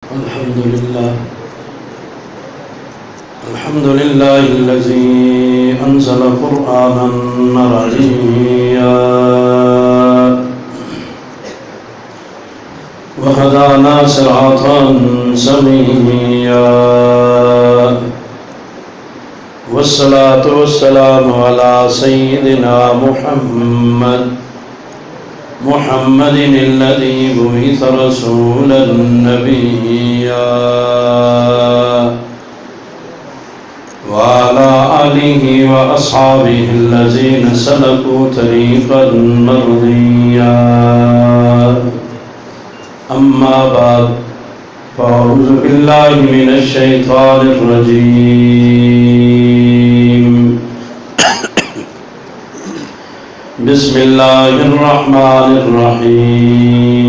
الحمد لله الذي أنزل قرآنا عربيا وهدانا صراطا سويا والصلاة والسلام على سيدنا محمد الذي بعث رسولا نبيا وعلى آله وأصحابه الذين سلكوا طريقا مرضيا أما بعد فأعوذ بالله من الشيطان الرجيم بسم الله الرحمن الرحيم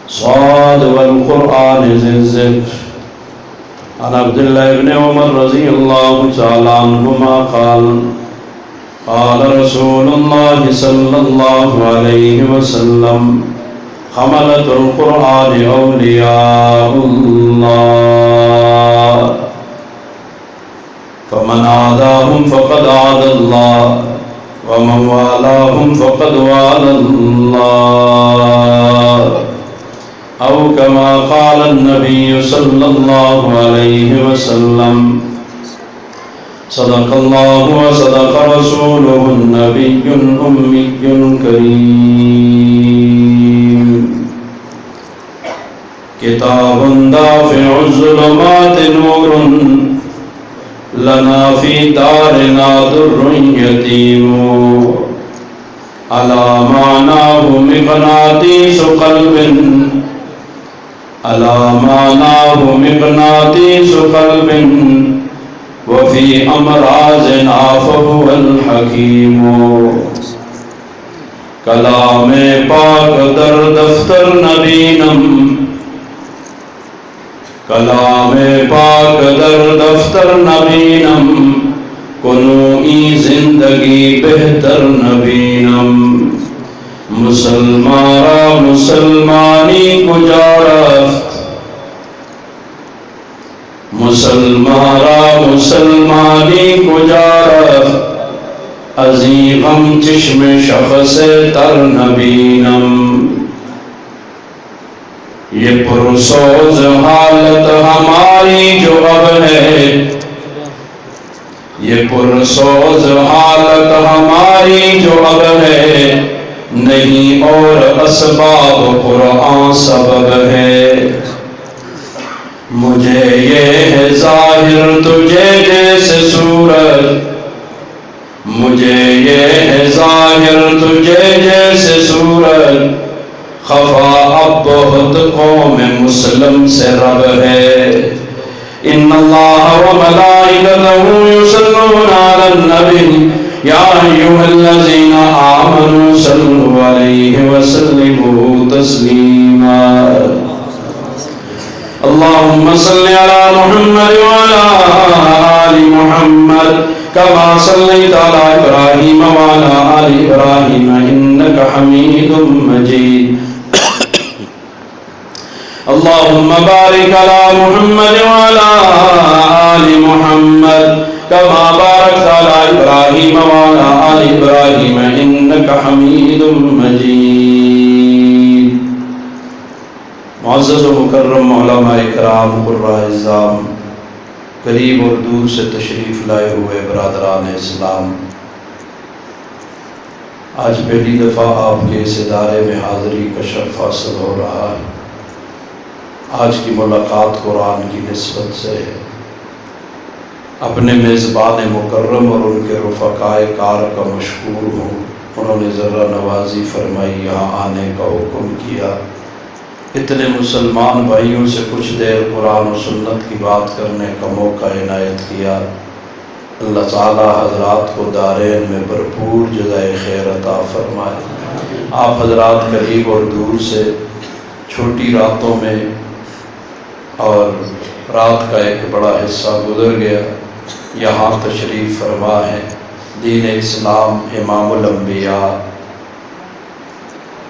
صاد والقرآن ذي الذكر عن عبد الله بن عمر رضي الله تعالى عنهما قال رسول الله صلى الله عليه وسلم حملة القرآن أولياء الله فمن عاداهم فقد عادى الله ومن والاهم فقد والى الله أو كما قال النبي صلى الله عليه وسلم صدق الله وصدق رسوله النبي الأمي الكريم كتاب دافع الظلمات نور لنا في دارنا در يتيم على معناه مغناطيس قلب وفي أمراضنا فهو الحكيم کلام پاک در دفتر نبینم کلام پاک در دفتر نبینم کنوئی زندگی بہتر نبینم مسلمارا مسلمانی گجارفت مسلمارا مسلمانی گجارفت عظیمم چشم شخص تر نبینم یہ پرسوز حالت ہماری جو اب ہے یہ پرسوز حالت ہماری جو اب ہے نہیں اور اسباب قرآن سبب ہے مجھے یہ ہے ظاہر تجھے جیسے صورت مجھے یہ ہے ظاہر تجھے جیسے صورت خفا اب بہت قوم مسلم سے رب ہے ان اللہ و ملائکتہ یصلون علی النبی یا ایھا الذین آمنوا صلوا علیہ وسلموا تسلیما اللہم صل علی محمد وعلی آل محمد كما صليت على إبراهيم وعلى آل إبراهيم إنك حميد مجيد اللهم بارك على محمد وعلى آل محمد كما باركت على إبراهيم وعلى آل إبراهيم إنك حميد مجيد معزز و مکرم علماء اکرام قراء اعظام قریب اور دور سے تشریف لائے ہوئے برادران اسلام، آج پہلی دفعہ آپ کے اس ادارے میں حاضری کا شرف حاصل ہو رہا ہے۔ آج کی ملاقات قرآن کی نسبت سے ہے۔ اپنے میزبان مکرم اور ان کے رفقائے کار کا مشکور ہوں، انہوں نے ذرہ نوازی فرمائی، یہاں آنے کا حکم کیا، اتنے مسلمان بھائیوں سے کچھ دیر قرآن و سنت کی بات کرنے کا موقع عنایت کیا۔ اللہ تعالی حضرات کو دارین میں بھرپور جزائے خیر عطا فرمائے۔ آپ حضرات قریب اور دور سے چھوٹی راتوں میں اور رات کا ایک بڑا حصہ گزر گیا، یہاں تشریف فرما ہے۔ دین اسلام امام الانبیاء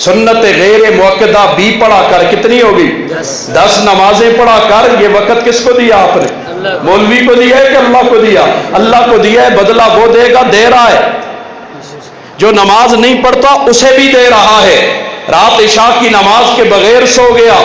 سنت غیر مؤکدہ بھی پڑھا کر کتنی ہوگی؟ 10 نمازیں پڑھا کر یہ وقت کس کو دیا آپ نے؟ مولوی کو دیا ہے کہ اللہ کو دیا؟ اللہ کو دیا ہے، بدلہ وہ دے گا، دے رہا ہے۔ جو نماز نہیں پڑھتا اسے بھی دے رہا ہے۔ رات عشاء کی نماز کے بغیر سو گیا،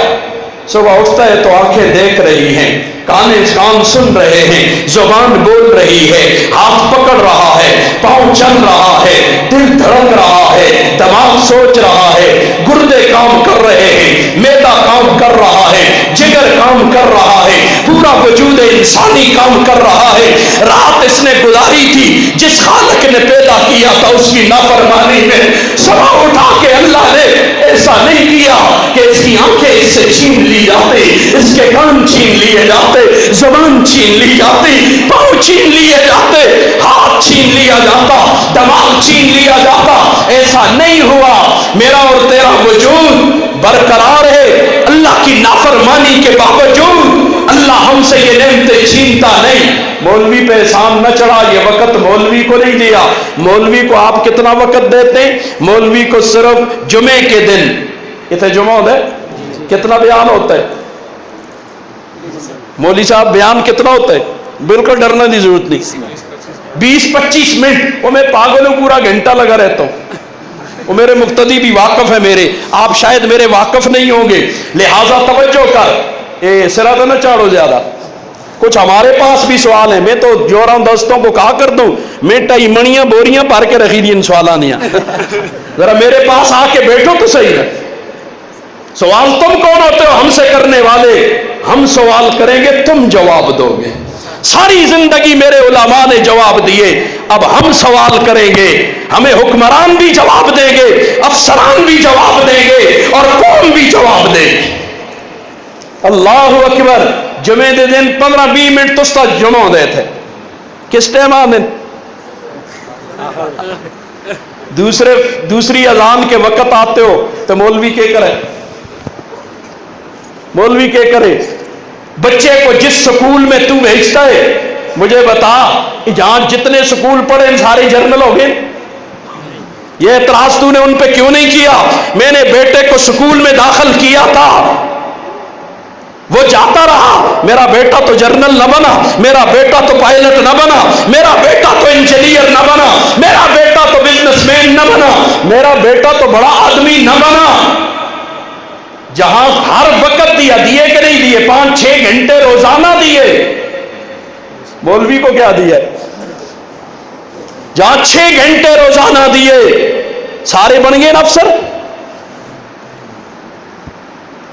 صبح اٹھتا ہے تو آنکھیں دیکھ رہی ہیں، کان سن رہے ہیں، زبان بول رہی ہے، ہاتھ پکڑ رہا ہے، پاؤں چل رہا ہے، دل دھڑک رہا ہے، دماغ سوچ رہا ہے، گردے کام کر رہے ہیں، معدہ کام کر رہا ہے، جگر کام کر رہا ہے، پورا وجود انسانی کام کر رہا ہے۔ رات اس نے گزاری تھی جس خالق نے پیدا کیا تھا اس کی نافرمانی میں، صبح اٹھا کے اللہ نے ایسا نہیں کیا کہ اس کی آنکھیں اس سے چھین لی جاتی، اس کے کان چھین لیے جاتے، زبان چھین لی جاتی، پاؤں چھین لیے جاتے، ہاتھ چھین لیا جاتا، دماغ چھین لیا جاتا۔ ایسا نہیں ہوا، میرا اور تیرا وجود برقرار ہے اللہ کی نافرمانی کے باوجود۔ اللہ ہم سے یہ نعمتیں چھینتا نہیں۔ مولوی پہ احسان نہ چڑھا، یہ وقت مولوی کو نہیں دیا۔ مولوی کو آپ کتنا وقت دیتے ہیں؟ مولوی کو صرف جمعے کے دن، اتنے جمعہ ہوتا ہے، کتنا بیان ہوتا ہے؟ مولوی صاحب بیان کتنا ہوتا ہے؟ بالکل ڈرنے کی ضرورت نہیں، 20-25 منٹ۔ وہ میں پاگل ہوں، پورا گھنٹہ لگا رہتا ہوں۔ وہ میرے مقتدی بھی واقف ہے میرے، آپ شاید میرے واقف نہیں ہوں گے، لہٰذا توجہ کر، سرا تو نہ چاڑو زیادہ۔ کچھ ہمارے پاس بھی سوال ہیں، میں تو جو رہا ہوں دوستوں کو کہا کر دوں، میں ٹائی منیاں بوریاں بھر کے رکھی دی ان سوالانیاں، ذرا میرے پاس آ کے بیٹھو تو صحیح ہے۔ سوال تم کون ہوتے ہو ہم سے کرنے والے؟ ہم سوال کریں گے، تم جواب دو گے۔ ساری زندگی میرے علماء نے جواب دیے، اب ہم سوال کریں گے، ہمیں حکمران بھی جواب دیں گے، افسران بھی جواب دیں گے، اور قوم بھی جواب دے گی۔ اللہ اکبر۔ جمعے دے دن 15-20 منٹ تستا جمعہ دے تھے، کس ٹائم آدھے دوسری اذان کے وقت آتے ہو تو مولوی کے کرے؟ مولوی کے کرے؟ بچے کو جس سکول میں تو بھیجتا ہے، مجھے بتا جہاں جتنے سکول پڑھے ان سارے جرنل ہو گئے؟ یہ اعتراض تو نے ان پہ کیوں نہیں کیا؟ میں نے بیٹے کو سکول میں داخل کیا تھا، وہ جاتا رہا، میرا بیٹا تو جرنل نہ بنا، میرا بیٹا تو پائلٹ نہ بنا، میرا بیٹا تو انجینئر نہ بنا، میرا بیٹا تو بزنس مین نہ بنا، میرا بیٹا تو بڑا آدمی نہ بنا۔ جہاں ہر وقت دیا، دیے کہ نہیں دیے؟ 5-6 گھنٹے روزانہ دیے۔ مولوی کو کیا دیا؟ جہاں 6 گھنٹے روزانہ دیے، سارے بن گئے نا افسر؟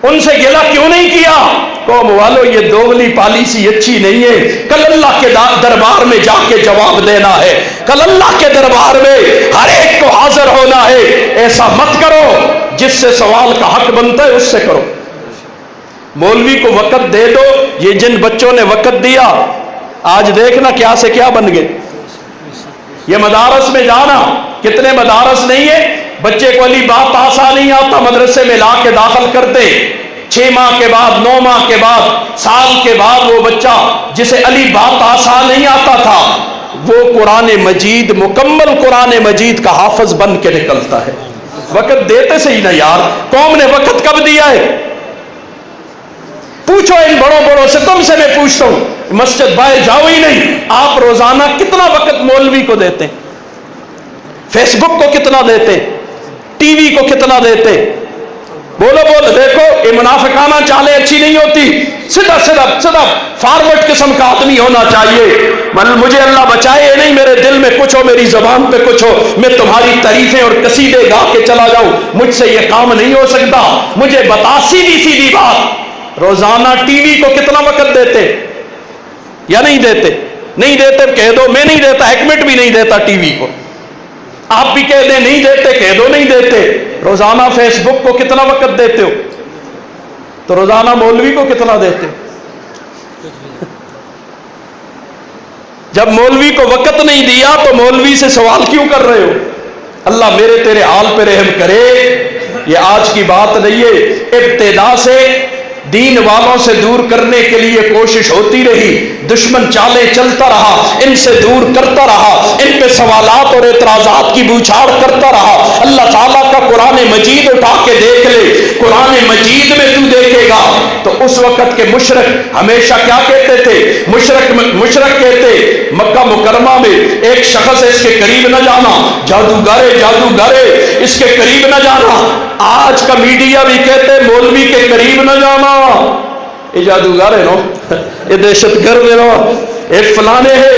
ان سے گلہ کیوں نہیں کیا؟ قوم والو یہ دوغلی پالیسی اچھی نہیں ہے، کل اللہ کے دربار میں جا کے جواب دینا ہے، کل اللہ کے دربار میں ہر ایک کو حاضر ہونا ہے۔ ایسا مت کرو، جس سے سوال کا حق بنتا ہے اس سے کرو۔ مولوی کو وقت دے دو، یہ جن بچوں نے وقت دیا آج دیکھنا کیا سے کیا بن گئے۔ یہ مدارس میں جانا، کتنے مدارس نہیں ہے، بچے کو علی با تا نہیں آتا، مدرسے میں لا کے داخل کرتے، 6 ماہ کے بعد، 9 ماہ کے بعد، سال کے بعد وہ بچہ جسے علی با تا نہیں آتا تھا وہ قرآن مجید، مکمل قرآن مجید کا حافظ بن کے نکلتا ہے۔ وقت دیتے سے ہی نا یار، قوم نے وقت کب دیا ہے؟ پوچھو ان بڑوں سے، تم سے میں پوچھتا ہوں، مسجد باہر جاؤ ہی نہیں، آپ روزانہ کتنا وقت مولوی کو دیتے ہیں؟ فیس بک کو کتنا دیتے؟ ٹی وی کو کتنا دیتے؟ بولو دیکھو، یہ منافقانہ چالیں اچھی نہیں ہوتی، سیدھا فارورڈ قسم کا آدمی ہونا چاہیے۔ مجھے اللہ بچائے نہیں میرے دل میں کچھ ہو، میری زبان پہ کچھ ہو، میں تمہاری تعریفیں اور قصیدے گا کے چلا جاؤں، مجھ سے یہ کام نہیں ہو سکتا۔ مجھے بتا سیدھی بات، روزانہ ٹی وی کو کتنا وقت دیتے یا نہیں دیتے؟ نہیں دیتے کہہ دو، میں نہیں دیتا، 1 منٹ بھی نہیں دیتا ٹی وی کو۔ آپ بھی کہہ دیں نہیں دیتے، کہہ دو نہیں دیتے۔ روزانہ فیس بک کو کتنا وقت دیتے ہو؟ تو روزانہ مولوی کو کتنا دیتے ہو؟ جب مولوی کو وقت نہیں دیا تو مولوی سے سوال کیوں کر رہے ہو؟ اللہ میرے تیرے حال پہ رحم کرے۔ یہ آج کی بات نہیں ہے، ابتدا سے دین والوں سے دور کرنے کے لیے کوشش ہوتی رہی، دشمن چالیں چلتا رہا، ان سے دور کرتا رہا، ان پہ سوالات اور اعتراضات کی بوچھاڑ کرتا رہا۔ اللہ تعالیٰ کا قرآن مجید اٹھا کے دیکھ لے، قرآن مجید میں تو دیکھے گا تو اس وقت کے مشرک ہمیشہ کیا کہتے تھے؟ مشرک کہتے مکہ مکرمہ میں ایک شخص ہے، اس کے قریب نہ جانا، جادوگر ہے، جادوگر ہے، اس کے قریب نہ جانا۔ آج کا میڈیا بھی کہتے مولوی کے قریب نہ جانا، یہ جادوگر ہے نو، یہ دہشت گرد ہے نو، یہ فلانے ہے۔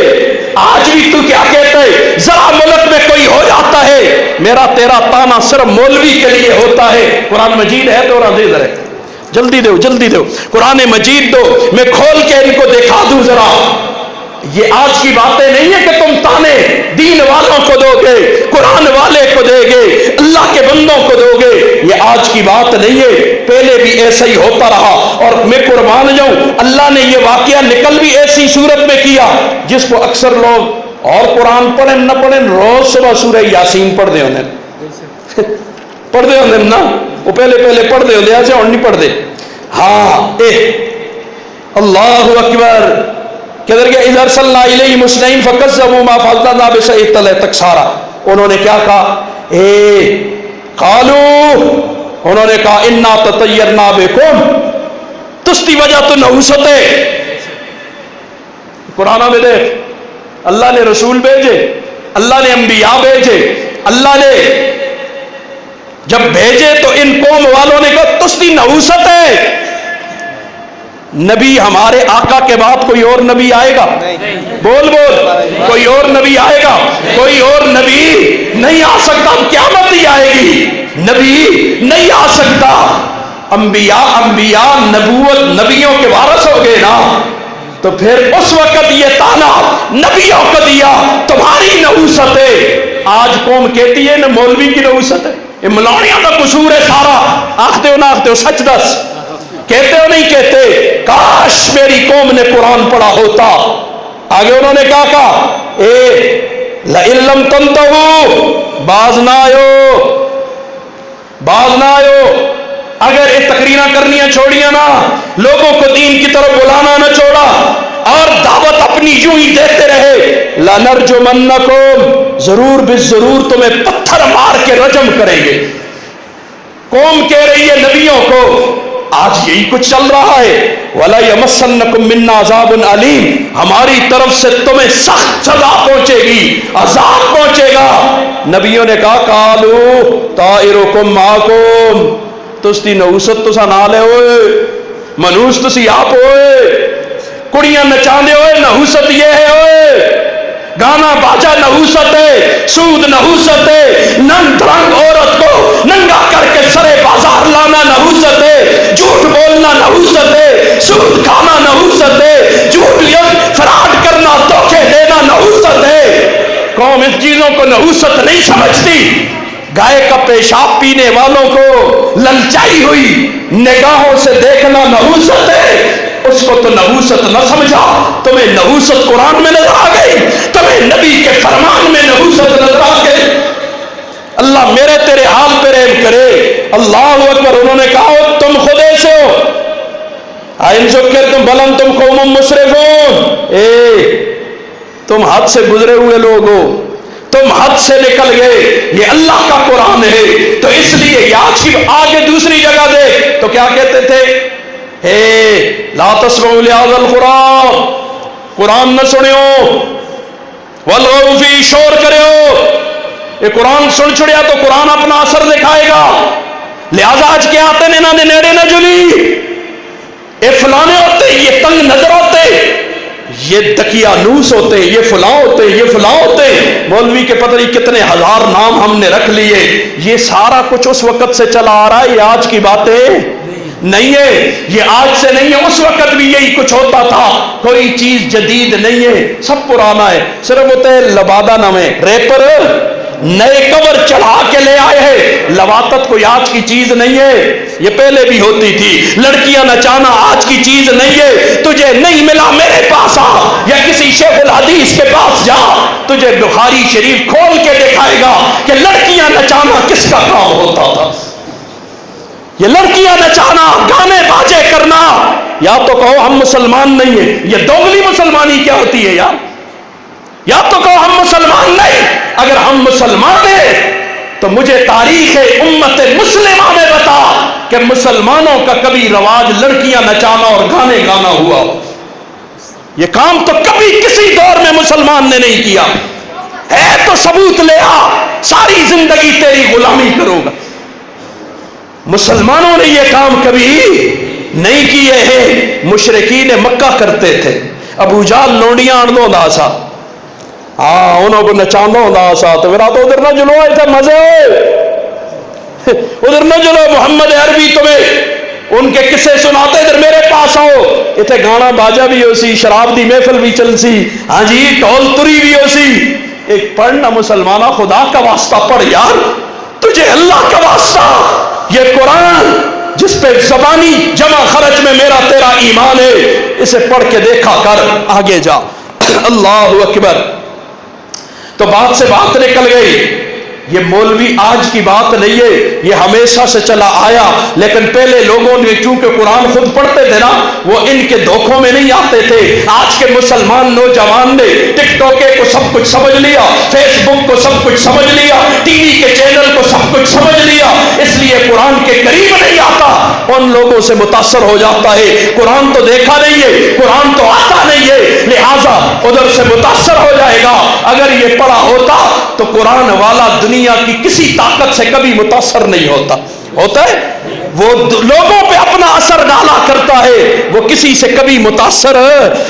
آج بھی تو کیا کہتا ہے؟ ذرا ملک میں کوئی ہو جاتا ہے، میرا تیرا تانا صرف مولوی کے لیے ہوتا ہے۔ قرآن مجید ہے تو دے ذرا، جلدی دو جلدی دو، قرآن مجید دو، میں کھول کے ان کو دکھا دوں ذرا۔ یہ آج کی باتیں نہیں ہے کہ تم تانے دین والوں کو دو گے، قرآن والے کو دے گے، اللہ کے بندوں کو دو گے، یہ آج کی بات نہیں ہے، پہلے بھی ایسا ہی ہوتا رہا۔ اور میں قربان جاؤں، اللہ نے یہ واقعہ نکل بھی ایسی صورت میں کیا جس کو اکثر لوگ اور قرآن پڑھیں نہ پڑھیں روز صبح سورہ یاسین پڑھ دے ہونے پڑھ دے ہونے نا، وہ پہلے پڑھ دے ہونے اور نہیں پڑھ دے۔ ہاں اللہ اکبر، کدھر گیا؟ اذا ارسلنا الیہم اثنین فکذبوا ما فعلنا بسیئۃ تک سارا انہوں نے کیا کہا؟ قالوا، انہوں نے کہا انا تطیرنا بکم، تستی وجہ تو نحوست ہے۔ قرآن میں دیکھ، اللہ نے رسول بھیجے، اللہ نے انبیاء بھیجے، اللہ نے جب بھیجے تو ان قوم والوں نے کہا تستی نحوست ہے۔ نبی ہمارے آقا کے بعد کوئی اور نبی آئے گا؟ بول کوئی اور نبی آئے گا؟ کوئی اور نبی نہیں آ سکتا، قیامت ہی آئے گی، نبی نہیں آ سکتا۔ انبیاء نبوت نبیوں کے وارث ہو گئے نا، تو پھر اس وقت یہ تانا نبیوں کو دیا تمہاری نحوست ہے۔ آج قوم کہتی ہے نا مولوی کی نحوست ہے، یہ ملانیاں کا قصور ہے سارا، آختے ہو نہ آختے ہو، سچ دس، کہتے ہو نہیں کہتے؟ کاش میری قوم نے قرآن پڑھا ہوتا۔ آگے انہوں نے کیا کہا؟ لئن لم تنتہوا، باز نہ آئو، اگر یہ تقریریں کرنیاں چھوڑیاں نا، لوگوں کو دین کی طرف بلانا نہ چھوڑا اور دعوت اپنی یوں ہی دیتے رہے، لنرجمنکم، ضرور بالضرور تمہیں پتھر مار کے رجم کریں گے۔ قوم کہہ رہی ہے نبیوں کو، آج یہی کچھ چل رہا ہے، وَلَا يَمَسَّنَّكُم مِّنَّا عَذَابٌ عَلِيمٌ، ہماری طرف سے تمہیں سخت سزا پہنچے گی، عذاب پہنچے گا۔ نبیوں نے کہا قَالُوا طَائِرُكُم مَّعَكُمْ، تستی نحوست تسا نالے ہوئے، منوس تسی آپ ہوئے، کڑیاں نچاندے ہوئے، نحوست یہ ہے ہوئے، گانا باجا نحوست ہے، سود نحوست ہے، ننگ دھرنگ عورت کو ننگا کر کے سرے بازار لانا نحوست ہے، جھوٹ بولنا نحوست ہے، سود کھانا نحوست ہے، جھوٹ فراڈ کرنا، دھوکے دینا نحوست ہے۔ قوم اس چیزوں کو نحوست نہیں سمجھتی۔ گائے کا پیشاب پینے والوں کو للچائی ہوئی نگاہوں سے دیکھنا نحوست ہے، اس کو تو نحوست نہ سمجھا، تمہیں نحوست قرآن میں نظر آ گئی، تمہیں نبی کے فرمان میں نحوست نظر آ گئی۔ اللہ میرے تیرے حال پہ رحم کرے۔ اللہ اکبر۔ انہوں نے کہا تم خود ایسے ہو، ان ذکرتم بل انتم قوم مسرفون، تم حد سے گزرے ہوئے لوگ ہو، تم حد سے نکل گئے، یہ اللہ کا قرآن ہے تو اس لیے یاد کی آگے دوسری جگہ دے تو کیا کہتے تھے؟ لا تسمعوا لهذا القرآن، قرآن نہ سنو، والغوا فیہ، شور کرو، یہ قرآن سن چھڑیا تو قرآن اپنا اثر دکھائے گا، لہذا آج کے آتے نے نہ نیڑے نہ جلی، یہ فلانے ہوتے، یہ تنگ نظر ہوتے، یہ دقیانوس ہوتے، یہ فلاں ہوتے، یہ فلاں ہوتے، مولوی کے پتہ نہیں کتنے ہزار نام ہم نے رکھ لیے۔ یہ سارا کچھ اس وقت سے چلا آ رہا ہے، یہ آج کی باتیں نہیں ہے، یہ آج سے نہیں ہے، اس وقت بھی یہی کچھ ہوتا تھا، کوئی چیز جدید نہیں ہے، سب پرانا ہے، صرف ہوتے لبادہ نامے ریپر نئے کور چڑھا کے لے آئے ہیں، لواطت کوئی آج کی چیز نہیں ہے، یہ پہلے بھی ہوتی تھی، لڑکیاں نچانا آج کی چیز نہیں ہے، تجھے نہیں ملا میرے پاس آ یا کسی شیخ الحدیث کے پاس جا، تجھے بخاری شریف کھول کے دکھائے گا کہ لڑکیاں نچانا کس کا کام ہوتا تھا۔ یہ لڑکیاں نچانا، گانے باجے کرنا، یا تو کہو ہم مسلمان نہیں ہیں. یہ دوگلی مسلمانی کیا ہوتی ہے یار؟ یا تو کہو ہم مسلمان نہیں. اگر ہم مسلمان ہیں تو مجھے تاریخ امت مسلمہ میں بتا کہ مسلمانوں کا کبھی رواج لڑکیاں نچانا اور گانے گانا ہوا. یہ کام تو کبھی کسی دور میں مسلمان نے نہیں کیا. ہے تو ثبوت لے آ، ساری زندگی تیری غلامی کروں گا. مسلمانوں نے یہ کام کبھی نہیں کیے ہیں. مشرکین مکہ کرتے تھے. ابو جہل لونڈیاں اڑدوں دا سا، ہاں انہوں کو نچانا دا سا. تو میرا تو ادھر نہ جلو، ایسے مزے ادھر نہ جلو. محمد عربی تمہیں ان کے قصے سناتے، ادھر میرے پاس آؤ. اتنے گانا باجا بھی ہو سی، شراب دی محفل بھی چل سی، ہاں جی ٹول تری بھی ہو سی. ایک پڑھنا مسلمانہ، خدا کا واسطہ پڑھ یار، تجھے اللہ کا واسطہ. یہ قرآن جس پہ زبانی جمع خرچ میں میرا تیرا ایمان ہے، اسے پڑھ کے دیکھا کر، آگے جا. اللہ اکبر. تو بات سے بات نکل گئی. یہ مولوی آج کی بات نہیں ہے، یہ ہمیشہ سے چلا آیا. لیکن پہلے لوگوں نے چونکہ قرآن خود پڑھتے تھے نا، وہ ان کے دھوکوں میں نہیں آتے تھے. آج کے مسلمان نوجوان نے ٹک ٹاک کو سب کچھ سمجھ لیا، فیس بک کو سب کچھ سمجھ لیا، ٹی وی کے چینل کو سب کچھ سمجھ لیا. اس لیے قرآن کے قریب نہیں آتا، ان لوگوں سے متاثر ہو جاتا ہے. قرآن تو دیکھا نہیں ہے، قرآن تو آتا نہیں ہے، لہذا ادھر سے متاثر ہو جائے گا. اگر یہ پڑھا ہوتا تو قرآن والا دنیا کی کسی طاقت سے کبھی متاثر نہیں ہوتا. ہوتا ہے وہ لوگوں پہ اپنا اثر ڈالا کرتا ہے، وہ کسی سے کبھی متاثر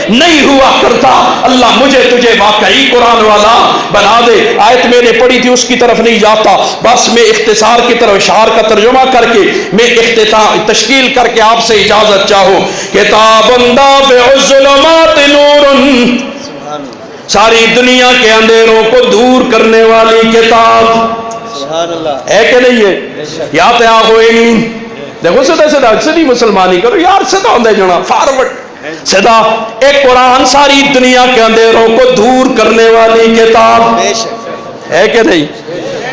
نہیں ہوا کرتا. اللہ مجھے تجھے واقعی قرآن والا بنا دے. آیت میں نے پڑھی تھی اس کی طرف نہیں جاتا، بس میں اختصار کی طرف اشعار کا ترجمہ کر کے میں اختتام تشکیل کر کے آپ سے اجازت چاہوں. کتاب دافع الظلمات نور، ساری دنیا کے اندھیروں کو دور کرنے والی کتاب ہے کہ نہیں ہے؟ یا تے آپ ہوئے نہیں دیکھو سدا سدا سدی مسلمانی کرو یار، سدا ہوندے جنا فارورڈ سدا. ایک قرآن ساری دنیا کے اندھیروں کو دور کرنے والی کتاب ہے کہ نہیں؟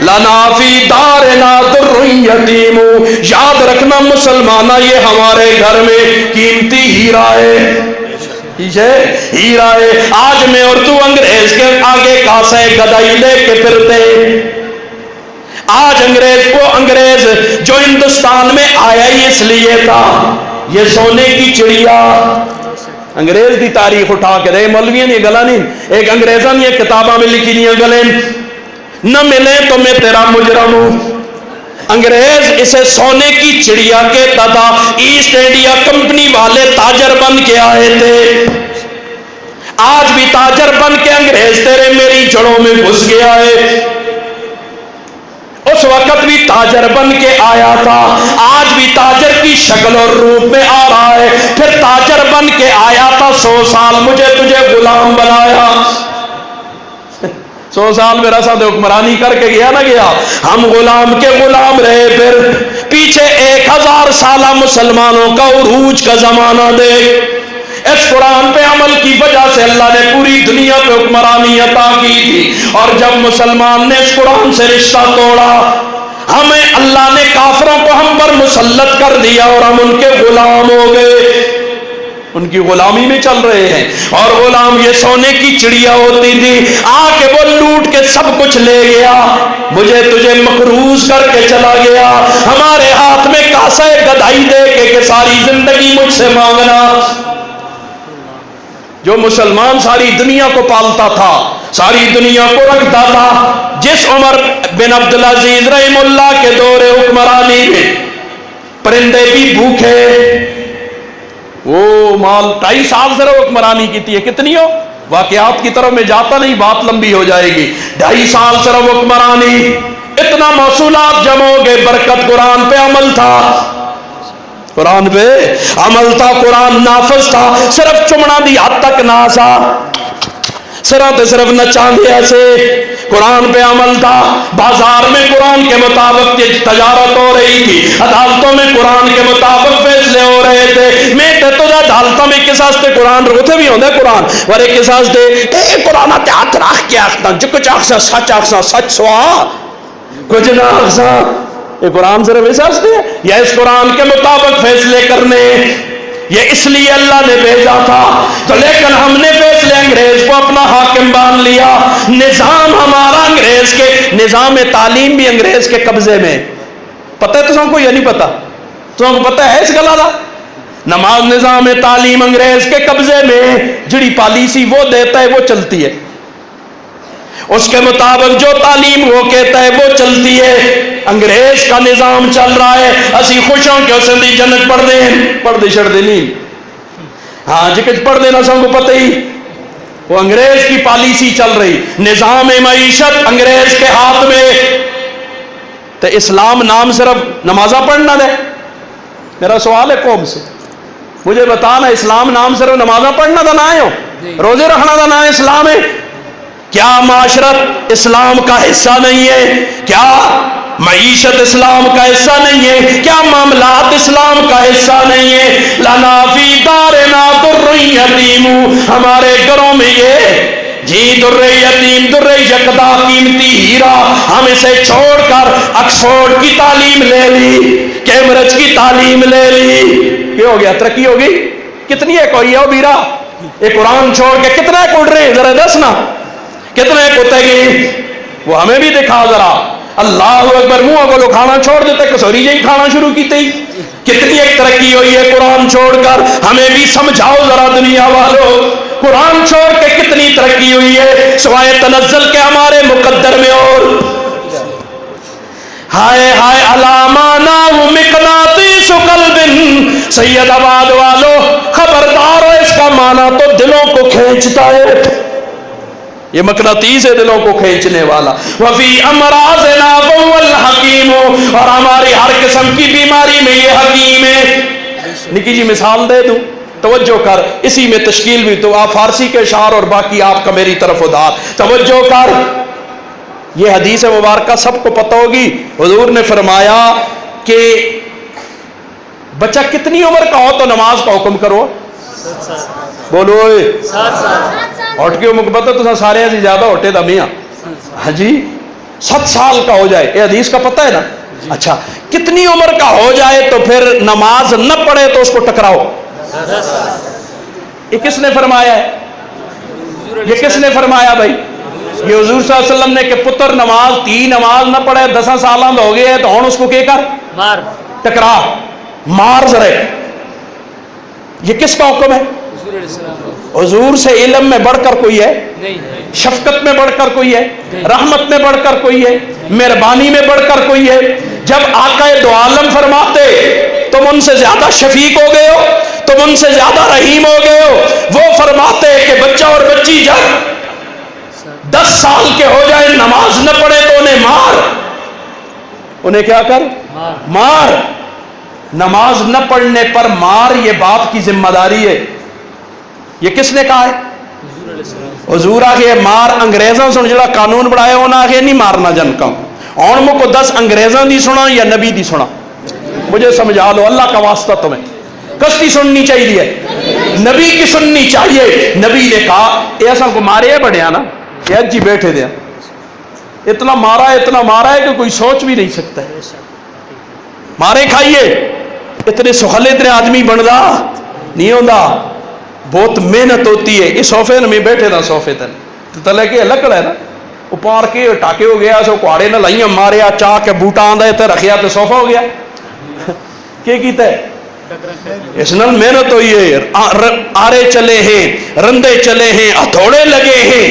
لنا فی دارنا در یتیم، یاد رکھنا مسلمانہ یہ ہمارے گھر میں قیمتی ہیرا ہے. ہیرا ہے. آج میں اور تو انگریز کے آگے کاسے گدائی لے کے پھرتے. آج انگریز جو ہندوستان میں آیا ہی اس لیے تھا، یہ سونے کی چڑیا. انگریز دی تاریخ اٹھا کے دے، مولویاں نے گلا نہیں، ایک انگریزاں نے کتاباں میں لکھی نہیں گلے. نہ ملے تو میں تیرا مجرم ہوں. انگریز اسے سونے کی چڑیا کہتا تھا. ایسٹ انڈیا کمپنی والے تاجر بن کے آئے تھے. آج بھی تاجر بن کے انگریز تیرے میری جڑوں میں گھس گیا ہے. اس وقت بھی تاجر بن کے آیا تھا، آج بھی تاجر کی شکل اور روپ میں آ رہا ہے. پھر تاجر بن کے آیا تھا، 100 سال مجھے تجھے غلام بنایا. 100 سال میرا ساتھ حکمرانی کر کے گیا نہ گیا، ہم غلام کے غلام رہے. پھر پیچھے 1000 سالہ مسلمانوں کا عروج کا زمانہ دے. اس قرآن پہ عمل کی وجہ سے اللہ نے پوری دنیا پہ حکمرانی عطا کی تھی. اور جب مسلمان نے اس قرآن سے رشتہ توڑا، ہمیں اللہ نے کافروں کو ہم پر مسلط کر دیا اور ہم ان کے غلام ہو گئے. ان کی غلامی میں چل رہے ہیں. اور غلام یہ سونے کی چڑیا ہوتی تھی، آ کے وہ لوٹ کے سب کچھ لے گیا، مجھے تجھے مقروض کر کے چلا گیا. ہمارے ہاتھ میں کاسہ گدائی دے کے کہ ساری زندگی مجھ سے مانگنا. جو مسلمان ساری دنیا کو پالتا تھا، ساری دنیا کو رکھتا تھا. جس عمر بن عبدالعزیز رحم اللہ کے دور حکمرانی میں پرندے بھی بھوکے، وہ مال 2.5 سال سے حکمرانی کی تھی. کتنی ہو واقعات کی طرف میں جاتا نہیں، بات لمبی ہو جائے گی. 2.5 سال سے حکمرانی، اتنا موصولات جمع ہو گئے. برکت قرآن پہ عمل تھا، قرآن پہ عمل تھا، قرآن نافذ تھا. صرف چمڑا دی حد تک نہ سا، صرف نچان دیا سے قرآن پہ عمل تھا. بازار میں قرآن کے مطابق تجارت ہو رہی تھی، عدالتوں میں قرآن کے مطابق فیصلے ہو رہے تھے. میں تو عدالتوں میں کس واسطے قرآن روتے بھی ہوندے قرآن ورے کس واسطے اے قرآن تے ہاتھ رکھ کے آخنا جو کچھ آخسا سچ آخسا سچ سوا کچھ نہ آخسا یہ قرآن صرف اس واسطے ہے یا اس قرآن کے مطابق فیصلے کرنے؟ یہ اس لیے اللہ نے بھیجا تھا تو لیکن ہم نے فیصلے انگریز کو اپنا حاکم مان لیا، نظام ہمارا انگریز کے، نظام تعلیم بھی انگریز کے قبضے میں۔ پتہ ہے تم کو یا نہیں پتا؟ تم کو پتہ ہے اس گلا دا؟ نماز نظام تعلیم انگریز کے قبضے میں، جڑی پالیسی وہ دیتا ہے وہ چلتی ہے، اس کے مطابق جو تعلیم وہ کہتا ہے وہ چلتی ہے۔ انگریز کا نظام چل رہا ہے، اسی خوش ہوں کہ اسے دی جنت پڑھ دے چھڑ دے نہیں، ہاں جی کچھ پڑھ دینا سب کو پتہ ہی، وہ انگریز کی پالیسی چل رہی، نظام معیشت انگریز کے ہاتھ میں۔ تو اسلام نام صرف نمازہ پڑھنا دے؟ میرا سوال ہے قوم سے، مجھے بتانا اسلام نام صرف نمازہ پڑھنا دا نہ ہے، روزے رکھنا دا نہ ہے اسلام ہے؟ کیا معاشرت اسلام کا حصہ نہیں ہے؟ کیا معیشت اسلام کا حصہ نہیں ہے؟ کیا معاملات اسلام کا حصہ نہیں ہے؟ لنا فی دارنا در یتیم، ہمارے گھروں میں یہ جی در یتیم، در یکدا قیمتی ہیرا، ہم اسے چھوڑ کر آکسفورڈ کی تعلیم لے لی، کیمبرج کی تعلیم لے لی، کیا ہو گیا؟ ترقی ہوگی؟ کتنی ایک ہوئی ہے وہ بیرا؟ یہ قرآن چھوڑ کے کتنا اڑ رہے ہیں ذرا دس نا، کتنے کتے گی؟ وہ ہمیں بھی دکھا ذرا۔ اللہ اکبر، منہ کو کھانا چھوڑ دیتے، کسوری جی کھانا شروع کی تھی۔ کتنی ایک ترقی ہوئی ہے قرآن چھوڑ کر، ہمیں بھی سمجھاؤ ذرا دنیا والوں، قرآن چھوڑ کے کتنی ترقی ہوئی ہے سوائے تنزل کے ہمارے مقدر میں۔ اور ہائے ہائے علامانا مقناطیس قلب، سید آباد والو خبردار ہو، اس کا معنی تو دلوں کو کھینچتا ہے، یہ مقناطیس ہے دلوں کو کھینچنے والا۔ وفی امراضنا فهو الحکیم، اور ہماری ہر قسم کی بیماری میں یہ حکیم ہے۔ نکی جی مثال دے دوں، توجہ کر، اسی میں تشکیل بھی تو آپ فارسی کے اشعار اور باقی آپ کا میری طرف ادار توجہ کر۔ یہ حدیث مبارکہ سب کو پتہ ہوگی، حضور نے فرمایا کہ بچہ کتنی عمر کا ہو تو نماز کا حکم کرو؟ بولو اٹھ کے مقبت تو سارے سے زیادہ ہوتے دا میاں، ہاں جی 7 سال کا ہو جائے، یہ حدیث کا پتہ ہے نا؟ اچھا کتنی عمر کا ہو جائے تو پھر نماز نہ پڑھے تو اس کو ٹکراؤ؟ یہ کس نے فرمایا ہے؟ یہ کس نے فرمایا بھائی؟ یہ حضور صلی اللہ علیہ وسلم نے کہ پتر نماز تھی نماز نہ پڑھے 10 سالوں ہو گئے تو ہوں اس کو کیا کر؟ مار، ٹکرا، مار ذرے۔ یہ کس کا حکم ہے؟ حضور سے علم میں بڑھ کر کوئی ہے؟ شفقت میں بڑھ کر کوئی ہے؟ رحمت میں بڑھ کر کوئی ہے؟ مہربانی میں بڑھ کر کوئی ہے؟ جب آقا دو عالم فرماتے تم ان سے زیادہ شفیق ہو گئے ہو، تم ان سے زیادہ رحیم ہو گئے ہو، وہ فرماتے کہ بچہ اور بچی جب 10 سال کے ہو جائے نماز نہ پڑھے تو انہیں مار، انہیں کیا کر؟ مار۔ نماز نہ پڑھنے پر مار، یہ باپ کی ذمہ داری ہے۔ یہ کس نے کہا ہے؟ حضور آگے مار انگریزوں سے جڑا قانون بڑھایا انہوں آگے نہیں مارنا جن کا ہوں مجھ کو 10 انگریزوں دی سنا یا نبی دی سنا؟ مجھے سمجھا لو اللہ کا واسطہ، تمہیں کس کی سننی چاہیے؟ نبی کی سننی چاہیے۔ نبی نے کہا ایسا کو مارے بڑھیا نا یہ جی بیٹھے دیا، اتنا مارا ہے کہ کوئی سوچ بھی نہیں سکتا ہے، مارے کھائیے، اتنے سخلے اتنے آدمی بندا نہیں ہوتا، بہت محنت ہوتی ہے۔ اس صوفے میں بیٹھے تھا، صوفے تن تلے کے لکڑ ہے نا، وہ پار کے ٹاکے ہو گیا، سو کوڑے نہ لائیاں ماریا، چاہ کے بوٹا آندا تے رکھیا تے صوفہ ہو گیا۔ کیا کیتا ہے؟ اس نال محنت ہوئی ہے، آرے چلے ہیں، رندے چلے ہیں، ہتھوڑے لگے ہیں،